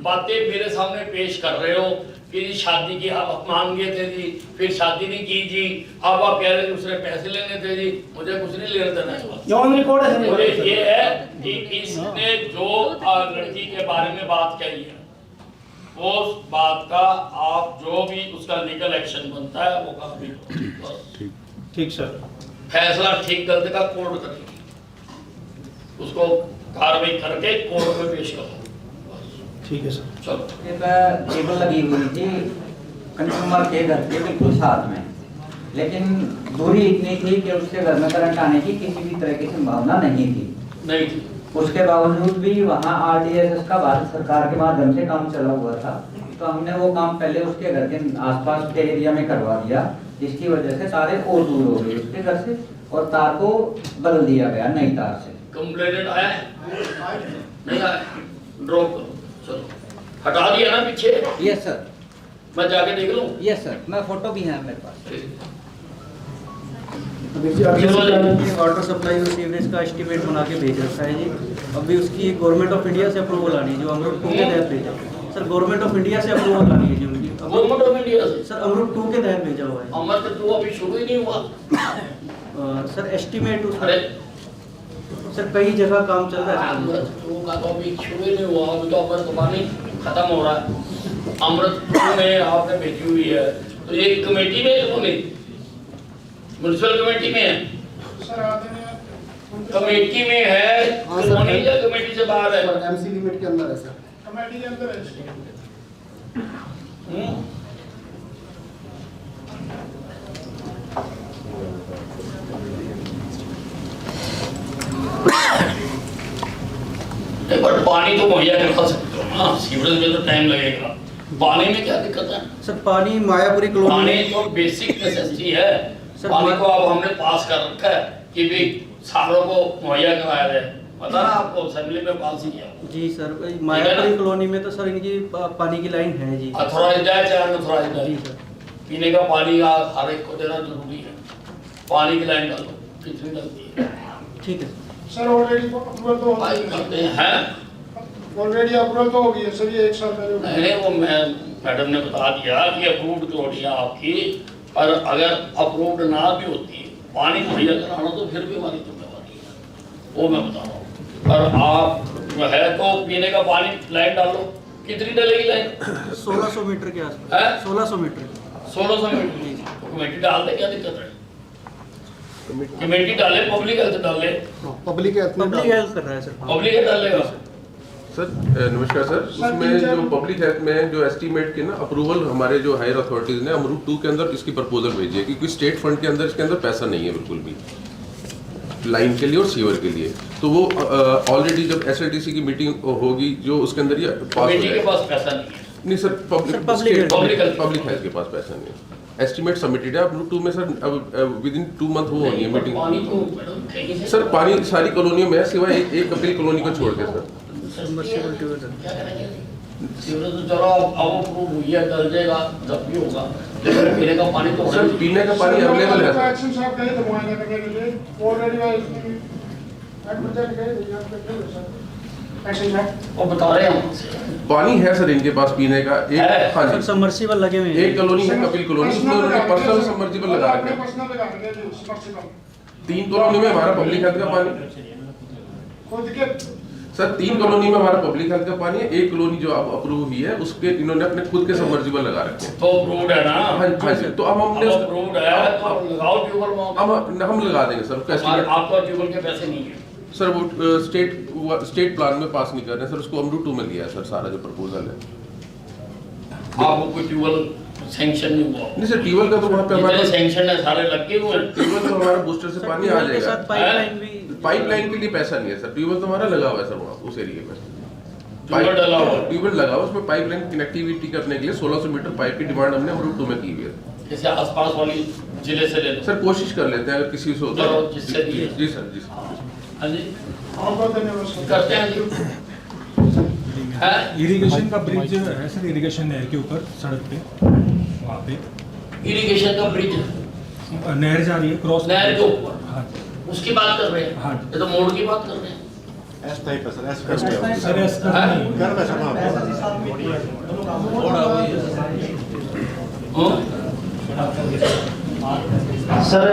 बातें मेरे सामने पेश कर रहे हो कि जी शादी की आप मांगे थे जी, फिर शादी नहीं की जी, अब आप कह रहे दूसरे पैसे लेने थे जी, मुझे कुछ नहीं लेना देना। ऑन रिकॉर्ड है। मुझे ये है कि इसने जो लड़की के बारे में बात कही है, उस बात का आप जो भी उसका लीगल एक्शन बनता है वो काफी ठीक सर, फैसला ठीक गलत का कोर्ट करेगी, उसको कार्रवाई करके कोर्ट में पेश करो। ठीक है सर। चलो टेबल लगी हुई थी कंज्यूमर के घर के बिल्कुल साथ में, लेकिन दूरी इतनी थी कि उसके घर में करंट आने की किसी भी तरह की संभावना नहीं थी। उसके बावजूद भी वहाँ RDSS का भारत सरकार के माध्यम से काम चला हुआ था, तो हमने वो काम पहले उसके घर के आसपास के एरिया में करवा दिया, जिसकी वजह से तारे और दूर हो गए उसके घर से और तार को बदल दिया गया नई तार से। कंप्लेंट आया नहीं आया, ड्रॉप करो, चलो हटा दिया ना पीछे। यस सर, मैं जाके देख लूं। यस सर, मैं फोटो भी है मेरे पास। वाटर सप्लाई और सीवरेज का एस्टीमेट बना के भेज रखा है जी। अभी उसकी गवर्नमेंट ऑफ इंडिया से अप्रूवल आनी है, जो अमृत 2 के तहत भेजा सर, गवर्नमेंट ऑफ इंडिया से अप्रूवल आनी है जी उनकी। गवर्नमेंट ऑफ इंडिया से सर अमृत 2 के तहत भेजा हुआ है। अमृत 2 अभी शुरू ही नहीं हुआ सर एस्टीमेट उसका सर कई जगह काम चल रहा है। अमृत 2 का तो अभी शुरू ही नहीं हुआ, अभी तो अमृत पानी खत्म हो रहा है। अमृत 2 में आपने भेजी हुई है, तो ये कमेटी में क्यों नहीं, म्युनिसिपल कमेटी में है, कमेटी में है, कॉलोनी या कमेटी से बाहर है? MC लिमिट के अंदर है सर, कमेटी के अंदर है। पर पानी तो मुहैया करवा सकते हो ना, सीवरेज में तो टाइम लगेगा, पानी में क्या दिक्कत है? सर पानी मायापुरी कॉलोनी पानी तो बेसिक नेसेसिटी है, पानी को अब हमने पास कर रखा है कि भी सारों को मुहैया कराया जाए, पता ना आपको असेंबली में पास ही किया जी सर। मायापुरी कॉलोनी में तो सर इनकी पानी की लाइन है जी, अथॉराइज्ड है चाहे अनऑथराइज्ड है, पीने का पानी हर एक को देना जरूरी है, पानी की लाइन डालो, कितनी डलती है? ठीक है सर ऑलरेडी अप्रूवल तो करते हैं, ऑलरेडी अप्रूवल तो हो गई है सर, ये 1 साल पहले। नहीं वो मैडम ने बता दिया कि अप्रूव्ड तो हो गया आपकी, पर अगर अप्रूव्ड ना भी होती पानी मुहैया कराना तो फिर भी हमारी जिम्मेवारी है, वो मैं बता रहा हूँ। पर आप है तो पीने का पानी लाइन डालो, कितनी डलेगी लाइन? 1600 मीटर के आसपास। 1600 मीटर 1600 मीटर तो कमेटी डाल दे, क्या दिक्कत है? कमेटी डाले, पब्लिक हेल्थ डाले, पब्लिक हेल्थ कर रहा है सर, पब्लिक हेल्थ डालेगा सर। नमस्कार सर, उसमें जो पब्लिक हेल्थ में जो एस्टीमेट के ना अप्रूवल हमारे जो हायर अथॉरिटीज ने अमरूद 2 के अंदर इसकी प्रपोजल भेजी है, क्योंकि स्टेट फंड के अंदर इसके अंदर पैसा नहीं है बिल्कुल भी लाइन के लिए और सीवर के लिए, तो वो ऑलरेडी जब SLDC की मीटिंग होगी जो उसके अंदर ये पास हो कमेटी के पास पैसा नहीं है। नहीं सर, पब्लिक हेल्थ के पास पैसा नहीं है। एस्टीमेट सबमिटेड है अमरूद 2 में सर, अब विद इन 2 मंथ वो होनी है मीटिंग। पानी तो मैडम कहीं से सर पानी सारी कॉलोनियों में है सिवाय एक कपिल कॉलोनी को छोड़ के सर। सबमर्सिबल ट्यूबवेल सीवरेज तो चलो अब अप्रूव हुई है, डल जाएगा जब भी होगा, लेकिन पीने का पानी तो सर पीने का पानी अवेलेबल है सर। एक्शन साहब गए थे मुआयना करने के लिए, ऑलरेडी एडमिट गए थे एक्शन साहब, वो बता रहे हैं पानी है सर इनके पास पीने का एक। हाँ जी, सबमर्सिबल लगे हुए हैं। एक कॉलोनी है कपिल कॉलोनी, उसमें उन्होंने पर्सनल सबमर्सिबल लगा रखा है। पर्सनल लगा रखे हैं सबमर्सिबल। 3 कॉलोनी में हमारा पब्लिक हेल्थ का पानी खुद के सर 3 कॉलोनी में हमारा पब्लिक हेल्थ का पानी है, 1 कॉलोनी जो अब अप्रूव हुई है उसके इन्होंने अपने खुद के सबमर्सिबल लगा रखे हैं। तो अप्रूव्ड है ना? हाँ जी, तो अब हमने अप्रूव्ड है तो लगाओ ट्यूबवेल वहाँ। हम लगा देंगे सर। आपको ट्यूबवेल के पैसे नहीं है सर, वो स्टेट प्लान में पास नहीं कर रहे सर, उसको अमरूद 2 में लिया है सर सारा जो प्रपोजल है। आपको कोई ट्यूबवेल सैंक्शन नहीं हुआ? नहीं सर, ट्यूबवेल का तो वहाँ पे हमारे सैंक्शन है सारे लगे हुए हैं। ट्यूबवेल तो हमारा बूस्टर से पानी आ जाएगा। पाइपलाइन के लिए पैसा नहीं है सर, ट्यूबवेल तो हमारा लगा हुआ है सर वहाँ उस एरिया में। ट्यूबवेल लगा हुआ, उसमें पाइपलाइन कनेक्टिविटी करने के लिए 1600 मीटर पाइप की डिमांड हमने अमरूद 2 में की हुई है। जैसे आसपास वाली जिले से ले लो सर, कोशिश कर लेते हैं अगर किसी से होता है। जी सर, जी सर। हाँ जी, करते हैं जी। इरिगेशन का ब्रिज है सर, इरिगेशन नहर के ऊपर सड़क पे, वहाँ पे इरिगेशन का ब्रिज नहर जा रही है क्रॉस, नहर के ऊपर। हाँ, उसकी बात कर रहे हैं। हाँ, ये तो मोड़ की बात कर रहे हैं। सर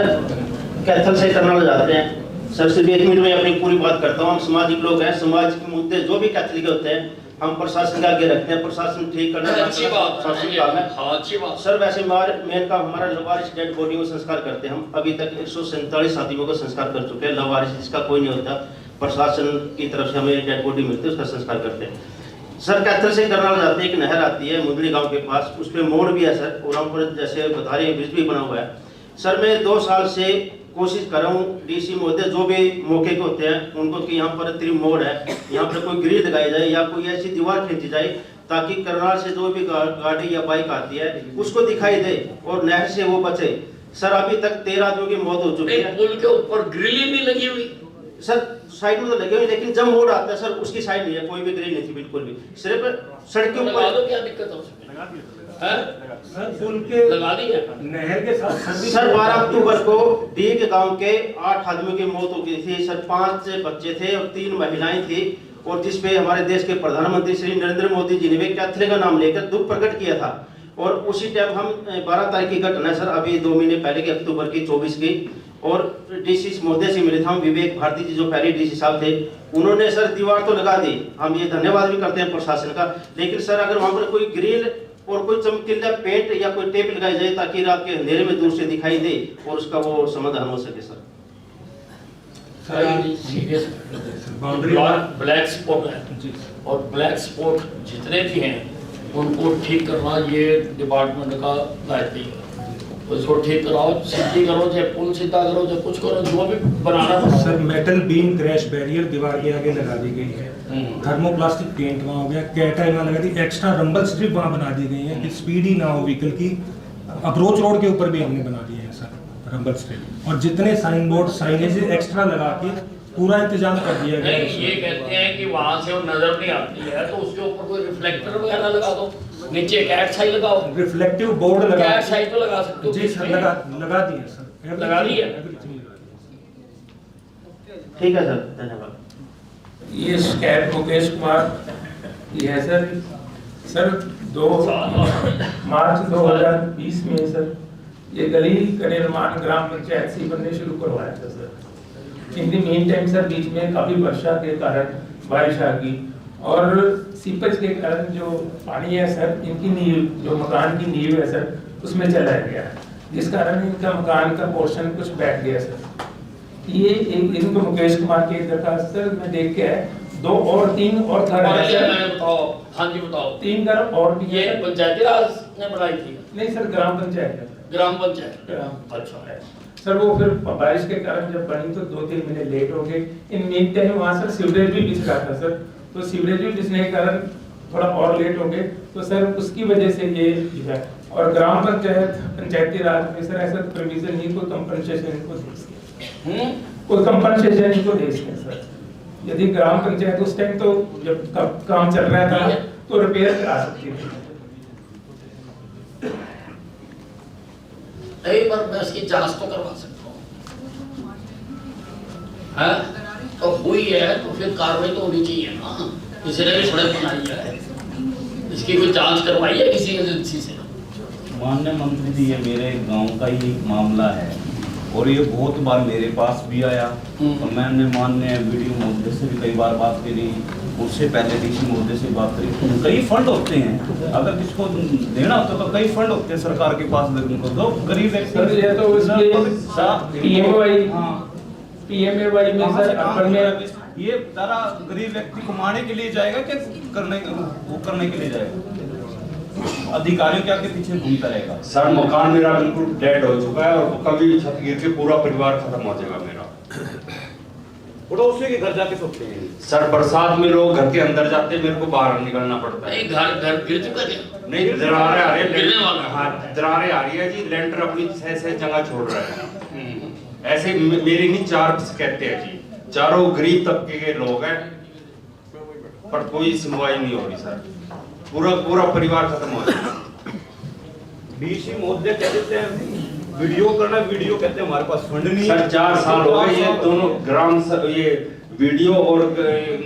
कैथल से करनाल जाते हैं सर, सिर्फ 1 मिनट में अपनी पूरी बात करता हूँ। हम सामाजिक लोग हैं, समाज के मुद्दे जो भी कैथल के होते हैं हम प्रशासन के आगे रखते हैं। प्रशासन ठीक करना अच्छी बात है। हाँ, अच्छी बात। सर वैसे मेन का हमारा लवारिश डेड बॉडी को संस्कार करते हैं हम। अभी तक 147 आदमियों का संस्कार कर चुके हैं। लवारिश जिसका कोई नहीं होता, प्रशासन की तरफ से हमें डेड बॉडी मिलती है, उसका संस्कार करते हैं। सर कैथल से करनाल जाते हैं, एक नहर आती है मुंदड़ी गांव के पास, उस पर मोड़ भी है सर, और हम पर जैसे बता रहे हैं ब्रिज भी बना हुआ है। सर मैं 2 साल से कोशिश कर रहा हूँ, डीसी महोदय जो भी मौके के होते हैं उनको कि यहाँ पर त्रिम मोड़ है, यहाँ पर कोई ग्रिल लगाई जाए या कोई ऐसी दीवार खींची जाए ताकि करनाल से जो भी गाड़ी या बाइक आती है उसको दिखाई दे और नहर से वो बचे। सर अभी तक 13 आदमियों की मौत हो चुकी है। पुल के ऊपर ग्रिल ही नहीं लगी हुई सर, साइड में तो लगे हुए, लेकिन जब मोड़ आता है सर उसकी साइड नहीं है, कोई भी ग्रिल नहीं थी बिल्कुल भी, सिर्फ सड़क के ऊपर। क्या दिक्कत है उसमें? सर पुल के लगा दी है नहर के साथ सर 12 अक्टूबर को डीग गांव के 8 आदमियों की मौत हो गई थी सर। 5 बच्चे थे और 3 महिलाएं थी, और जिसपे हमारे देश के प्रधानमंत्री श्री नरेंद्र मोदी जी ने भी कैथल का नाम लेकर दुख प्रकट किया था। और उसी टाइम हम 12 तारीख की घटना है सर, अभी 2 महीने पहले की अक्टूबर की 24 की, और डीसी महोदय से मिले थे हम, विवेक भारती जी जो पहले डीसी साहब थे, उन्होंने सर दीवार तो लगा दी, हम ये धन्यवाद भी करते हैं प्रशासन का। लेकिन सर अगर वहाँ पर कोई ग्रिल और कोई चमकीला पेंट या कोई टेप लगाई जाए ताकि रात के अंधेरे में दूर से दिखाई दे और उसका वो समाधान हो सके सर। सीरियस ब्लैक स्पॉट है, और ब्लैक स्पॉट जितने भी हैं उनको ठीक करना ये डिपार्टमेंट का दायित्व है। उसको ठीक कराओ, सीधी करो, चाहे पुल सीधा करो, चाहे कुछ करो, जो भी बनाना। Sir metal beam crash barrier दीवार के आगे लगा दी गई है, थर्मोप्लास्टिक पेंट वहाँ हो गया, कैटाइन वहाँ लगा दी, एक्स्ट्रा रंबल स्ट्रिप वहाँ बना दी गई है कि स्पीड ही ना हो व्हीकल की। अप्रोच रोड के ऊपर भी हमने बना दिए हैं सर रंबल स्ट्रिप, और जितने साइन बोर्ड साइनेज एक्स्ट्रा लगा के पूरा इंतजाम कर दिया गया है। ये कहते हैं कि वहाँ से वो नजर नहीं आती है तो उसके ऊपर कोई रिफ्लेक्टर वगैरह लगा दो, नीचे कैट साइड लगाओ, रिफ्लेक्टिव बोर्ड लगा, कैट साइड तो लगा सकते हो। जी सर लगा दिए सर, लगा दिए। ठीक है सर, धन्यवाद। ये स्कैप मुकेश कुमार ये है सर 2 मार्च 2020 में सर ये गली का निर्माण ग्राम पंचायत से बनने शुरू करवाया था सर। इन दी मीन टाइम सर बीच में काफी वर्षा के कारण बारिश आ गई और सीपेज के कारण जो पानी है सर इनकी नींव, जो मकान की नींव है सर उसमें चला गया, जिस कारण इनका मकान का पोर्शन कुछ बैठ गया सर। ये एक इनको मुकेश कुमार की दरखास्त सर मैं देख के आया, 2 और 3 और घर है सर। हाँ जी बताओ। 3 घर और भी ये पंचायती राज ने बनाई थी? नहीं सर, ग्राम पंचायत। ग्राम पंचायत, अच्छा है सर। वो फिर बारिश के कारण जब बनी तो 2-3 महीने लेट हो गए। इन मीन टाइम वहाँ सर सीवरेज भी बिछ रहा था सर, तो सीवरेज भी बिछने के कारण थोड़ा और लेट हो गए, तो सर उसकी वजह से ये है। और ग्राम पंचायत पंचायती राज में सर ऐसा प्रोविजन नहीं, कोई कंपनसेशन इनको दे, कोई कंपनसेशन इनको दे सर। यदि ग्राम पंचायत उस टाइम तो जब काम चल रहा था तो रिपेयर करा सकती थी। एक बार मैं इसकी जांच तो करवा सकता हूँ, तो हुई है तो फिर कार्रवाई तो होनी चाहिए ना, किसी ने भी सड़क बनाई है, इसकी कोई जांच करवाई है किसी एजेंसी से? माननीय मंत्री जी, ये मेरे गांव का ही एक मामला है। और ये बहुत बार मेरे पास भी आया और मैंने माननीय वीडियो महोदय से भी कई बार बात करी, उससे पहले डीसी महोदय से बात करी। कई फंड होते हैं, अगर किसको देना होता तो कई फंड होते हैं सरकार के पास उनको तो गरीब व्यक्ति ये तो PMAY में सर अपन में ये तारा गरीब व्यक्ति कमाने के लिए जाएगा क्या करने के लिए जाएगा? अधिकारियों के आगे पीछे घूमता रहेगा। सर मकान मेरा बिल्कुल डेड हो चुका है और कभी भी छत गिर के पूरा परिवार खत्म हो जाएगा मेरा। पड़ोसी के घर जाके सोते हैं सर, बरसात में लोग घर के अंदर जाते हैं, मेरे को बाहर निकलना पड़ता है। घर गिर चुका है? नहीं, दरारें आ रही गिरने वाला। हाँ, दरारें आ रही है जी, लेंटर अपनी सह जगह छोड़ रहा है। ऐसे मेरी नहीं 4 कहते हैं जी, चारों गरीब तबके के लोग हैं, पर कोई सुनवाई नहीं हो रही सर, पूरा परिवार खत्म हो जाएगा। डीसी महोदय कह देते हैं वीडियो करना, वीडियो कहते हैं हमारे पास फंड नहीं है। सर 4 साल हो गए, ये दोनों ग्राम ये वीडियो और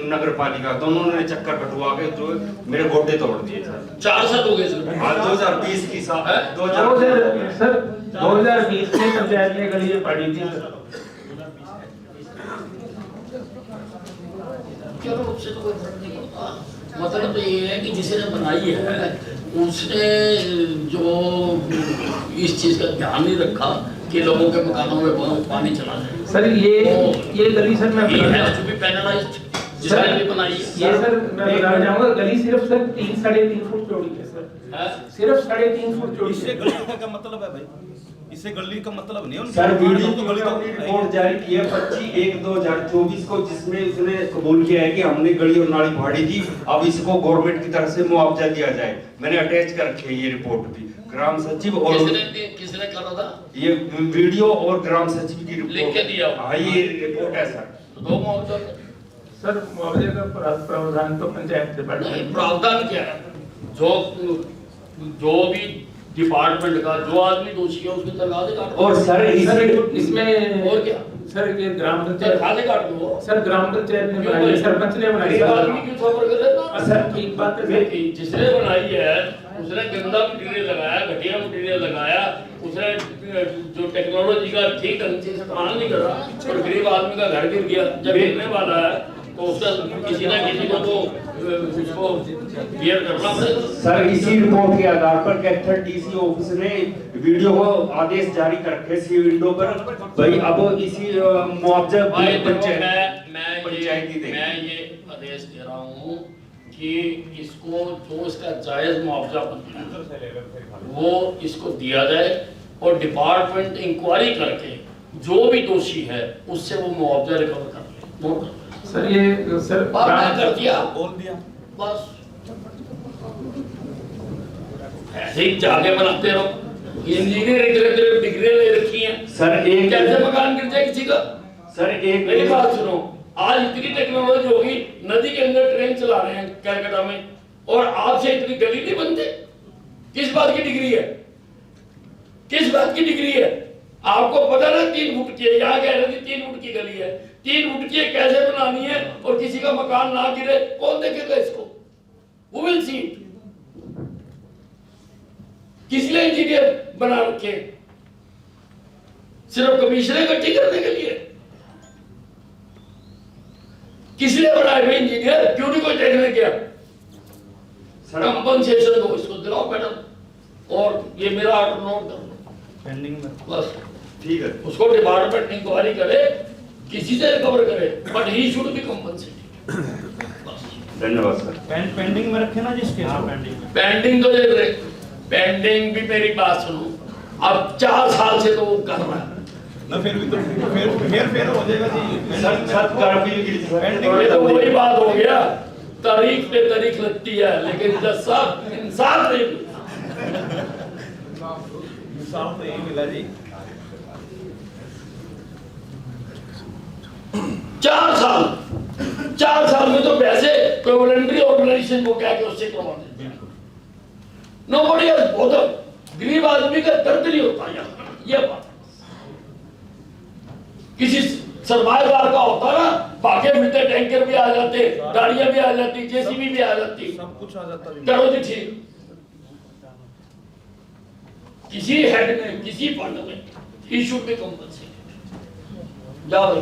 नगर पालिका दोनों ने चक्कर कटवा के जो मेरे गोटे तोड़ दिए सर। 4 साल हो गए सर। 2020 की साल 2020 में पंचायत ने गली पड़ी थी। चलो उससे तो कोई फर्क नहीं पड़ता। मतलब तो ये है कि जिसने बनाई है उसने जो इस चीज का ध्यान नहीं रखा कि लोगों के मकानों में पानी चला जाए। सर ये गली सर मैं जिसने भी बनाई है। ये सर मैं बताना चाहूँगा, गली सिर्फ सर 3-3.5 फुट चौड़ी है सर, सिर्फ 3.5 फुट चौड़ी। इससे गली का क्या मतलब है भाई? इससे गली का मतलब नहीं है सर। वीडियो तो गली की रिपोर्ट जारी की है 25/1/2024 को, जिसमें उसने कबूल किया है कि हमने गली और नाली फाड़ी थी, अब इसको गवर्नमेंट की तरफ से मुआवजा दिया जाए। मैंने अटैच कर रखी है ये रिपोर्ट भी, ग्राम सचिव और किसने करा था ये वीडियो और ग्राम सचिव की रिपोर्ट लिख के दिया। हाँ ये रिपोर्ट है सर। तो 2 मुआवजा सर, मुआवजे का प्रावधान तो पंचायत से बढ़ नहीं, प्रावधान क्या है? जो भी डिपार्टमेंट का जो आदमी दोषी है उसको तगा दे काट। और सर इसमें और क्या सर, ये ग्राम पंचायत खाने काट दो सर, ग्राम पंचायत ने बनाई है, सरपंच ने बनाई है। आदमी क्यों खबर कर लेता? सर एक बात है, जिसने बनाई है उसने गंदा मटेरियल लगाया, घटिया मटेरियल लगाया, उसने जो टेक्नोलॉजी का ठीक ढंग से इस्तेमाल नहीं करा और गरीब आदमी का घर गिर गया। जब गिरने वाला है तो उसका किसी ना किसी को तो उसको बियर करना पड़ेगा। सर इसी रिपोर्ट के आधार पर कैथर डीसी ऑफिस ने वीडियो को आदेश जारी कर रखे सी विंडो पर भाई अब इसी मुआवजा पंचायती दे। मैं ये आदेश दे रहा हूँ कि इसको जो इसका जायज मुआवजा बनता है वो इसको दिया जाए और डिपार्टमेंट इंक्वायरी करके जो भी दोषी है उससे वो मुआवजा रिकवर कर ले। नोट सर ये सर कर दिया, बोल दिया बस ऐसे ही जाके बनाते रहो। इंजीनियर डिग्री ले रखी है सर, एक कैसे मकान गिर जाए किसी का? सर एक मेरी बात सुनो, आज इतनी टेक्नोलॉजी होगी, नदी के अंदर ट्रेन चला रहे हैं कलकत्ता में और आपसे इतनी गली नहीं बनते। किस बात की डिग्री है? किस बात की डिग्री है? आपको पता ना 3 फुट की है, यहाँ कह रहे थे 3 फुट की गली है, 3 फुट की कैसे बनानी है और किसी का मकान ना गिरे, कौन देखेगा इसको? Who will see it? किस लिए इंजीनियर बना रखे? सिर्फ कमीशन इकट्ठी करने के लिए? किस लिए बनाए हुए इंजीनियर? क्यों नहीं कोई देखने गया? कंपनसेशन दो, इसको दिलाओ मैडम और ये मेरा ऑर्डर नोट कर लो पेंडिंग में। बस ठीक है, उसको डिपार्टमेंट इंक्वायरी करे, किसी से रिकवर करे, but he should be compensated. धन्यवाद सर। पेंडिंग में रखे ना जिसके पेंडिंग तो ये पेंडिंग भी मेरी बात सुनो, अब 4 साल से तो वो कर रहा है ना, फिर भी तो फिर हो जाएगा जी। ये तो वही बात हो गया, तारीख पे तारीख लगती है लेकिन जज साहब इंसाफ नहीं इंसाफ तो यही मिला जी। 4 साल में तो वैसे कोई वॉलंटरी ऑर्गेनाइजेशन को क्या उससे करवा देते। नोबडी हैज बोदर, गरीब आदमी का दर्द नहीं होता यहाँ, ये बात। किसी सरमाएदार का होता ना, भागे फिरते टैंकर भी आ जाते, गाड़ियां भी आ जाती, जेसीबी भी आ जाती, सब कुछ आ जाता। करो जी ठीक। किसी हेड में, किसी फंड में ही शुड बी कंपनसेटेड। जाओ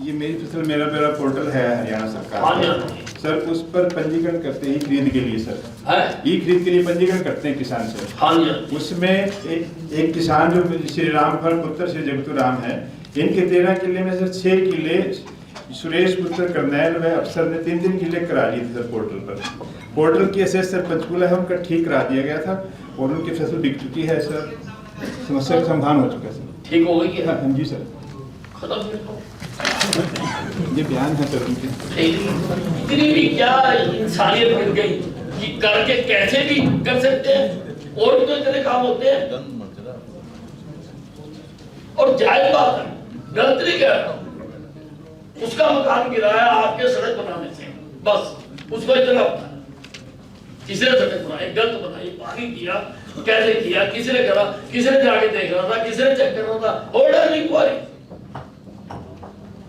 ये मेरी फसल मेरा मेरा पोर्टल है हरियाणा सरकार हाँ का। जी। सर उस पर पंजीकरण करते हैं ई खरीद के लिए सर, ई खरीद के लिए पंजीकरण करते हैं किसान सर। हाँ जी। उसमें एक किसान जो श्री रामफल पुत्र श्री जगतू राम है, इनके 13 किले में सर 6 किले सुरेश पुत्र करनैल व अफसर ने 3 किले करा लिए थे सर पोर्टल पर। पोर्टल की एसेस सर पंचकूला है उनका ठीक करा दिया गया था और उनकी फसल बिक चुकी है सर, समस्या का समाधान हो चुका है सर। ठीक हो गई है? हाँ जी सर, ये बयान है सर उनके। इतनी भी क्या इंसानियत बन गई कि करके कैसे भी कर सकते हैं, और भी तो इतने काम होते हैं। और जायज बात है, गलत नहीं कह रहा, उसका मकान गिराया आपके सड़क बनाने से, बस उसको इतना पता है। किसने सड़क बनाई, गलत बनाई, पानी दिया, कैसे किया, किसने करा, किसने जाके देख रहा था, किसने चेक कर रहा था, ऑर्डर इंक्वायरी,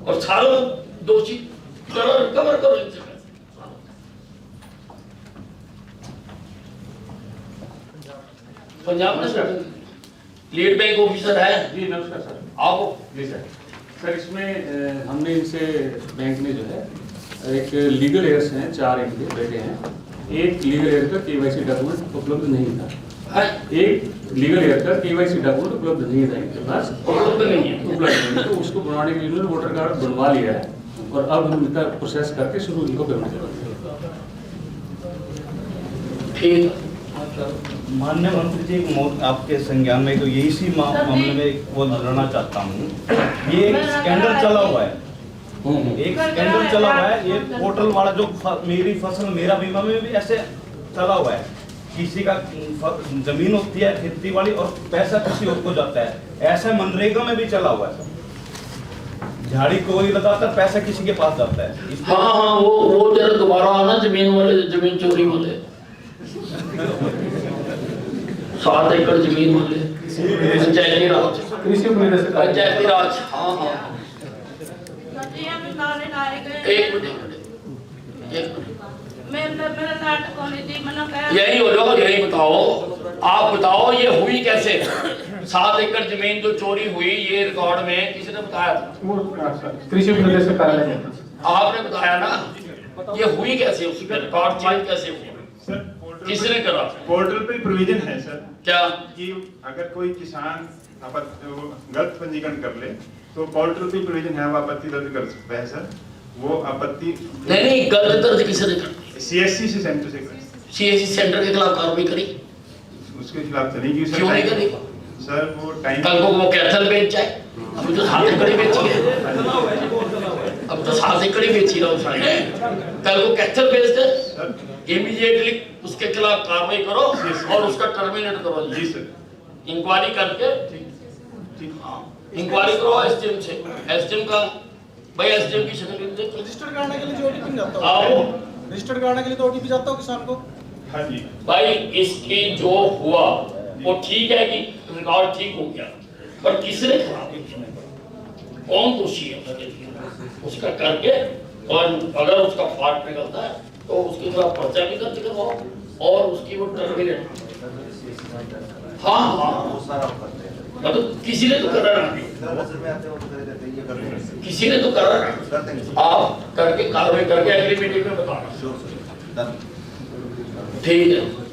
और सारों दोषी करो, रिकवर करो इनसे पैसे। पंजाब में लीड बैंक ऑफिसर है जी, नमस्कार सर। आओ जी सर। सर इसमें हमने इनसे बैंक ने जो है एक लीगल एयर्स हैं, 4 इनके बेटे हैं। एक लीगल एयर का केवाईसी डॉक्यूमेंट उपलब्ध नहीं था, एक लीगल एयर का केवाईसी डॉक्यूमेंट उपलब्ध नहीं था इनके पास, उपलब्ध नहीं है, तो उसको बनवाने के लिए उन्होंने वोटर कार्ड बनवा लिया है और अब हम इनका प्रोसेस करके शुरू इनको पेमेंट करेंगे। ठीक। माननीय मंत्री जी, आपके संज्ञान में तो यही सी मामले में वो लड़ना चाहता हूँ। ये एक स्कैंडल चला हुआ है, एक स्कैंडल चला हुआ है। ये पोर्टल वाला जो मेरी फसल मेरा बीमा में भी ऐसे चला हुआ है, किसी का जमीन होती है खेती वाली और पैसा किसी और को जाता है, ऐसा मनरेगा में भी चला हुआ है। झाड़ी कोई लगाता है, पैसा किसी के पास जाता है। हाँ हाँ, वो जरा दोबारा आना, जमीन वाले, जमीन चोरी वाले, 7 एकड़ जमीन वाले, पंचायती राज, पंचायती राज। हाँ हाँ, एक मिनट, यही हो जाओ, यही बताओ, आप बताओ ये हुई कैसे? 7 एकड़ जमीन जो चोरी हुई, ये रिकॉर्ड में किसने बताया था? कृषि उपनिदेशक कार्यालय में। आपने बताया ना, ये हुई कैसे, उसका रिकॉर्ड चेंज कैसे हुआ, किसने करा? पोर्टल पे प्रोविजन है सर क्या कि अगर कोई किसान गलत पंजीकरण कर ले तो पोर्टल पे प्रोविजन है, वो आपत्ति दर्ज कर सकता है सर। वो आपत्ति नहीं, गलत दर्ज किसने कर? सीएससी से सेंटर से कर। सीएससी सेंटर के खिलाफ कार्रवाई करी? उसके खिलाफ चली गई सर। क्यों नहीं करी सर? वो टाइम कल को वो कैथल बेच जाए, अभी तो 7 एकड़ बेची है, अब तो 7 एकड़ बेची रहा उसने, कल को कैथल बेच दे, इमीडिएटली उसके खिलाफ कार्रवाई करो और उसका टर्मिनेट करो। जी सर, इंक्वायरी करके, इंक्वायरी करो एसडीएम से। एसडीएम का भाई, एसडीएम की शक्ल रजिस्टर कराने के लिए जो ओटीपी जाता आओ, रजिस्टर कराने के लिए तो ओटीपी जाता हो किसान को। हाँ जी भाई, इसकी जो हुआ वो ठीक है कि रिकॉर्ड ठीक हो गया, पर किसने खराब किया, कौन दोषी है उसका करके, और अगर उसका फॉल्ट निकलता है तो उसके खिलाफ पर्चा भी दर्ज करवाओ और उसकी वो टर्मिनेट। हाँ हाँ, मतलब किसी ने तो करा ना, किसी ने तो करा ना, आप करके कार्रवाई करके अगली मीटिंग में बताना। ठीक है।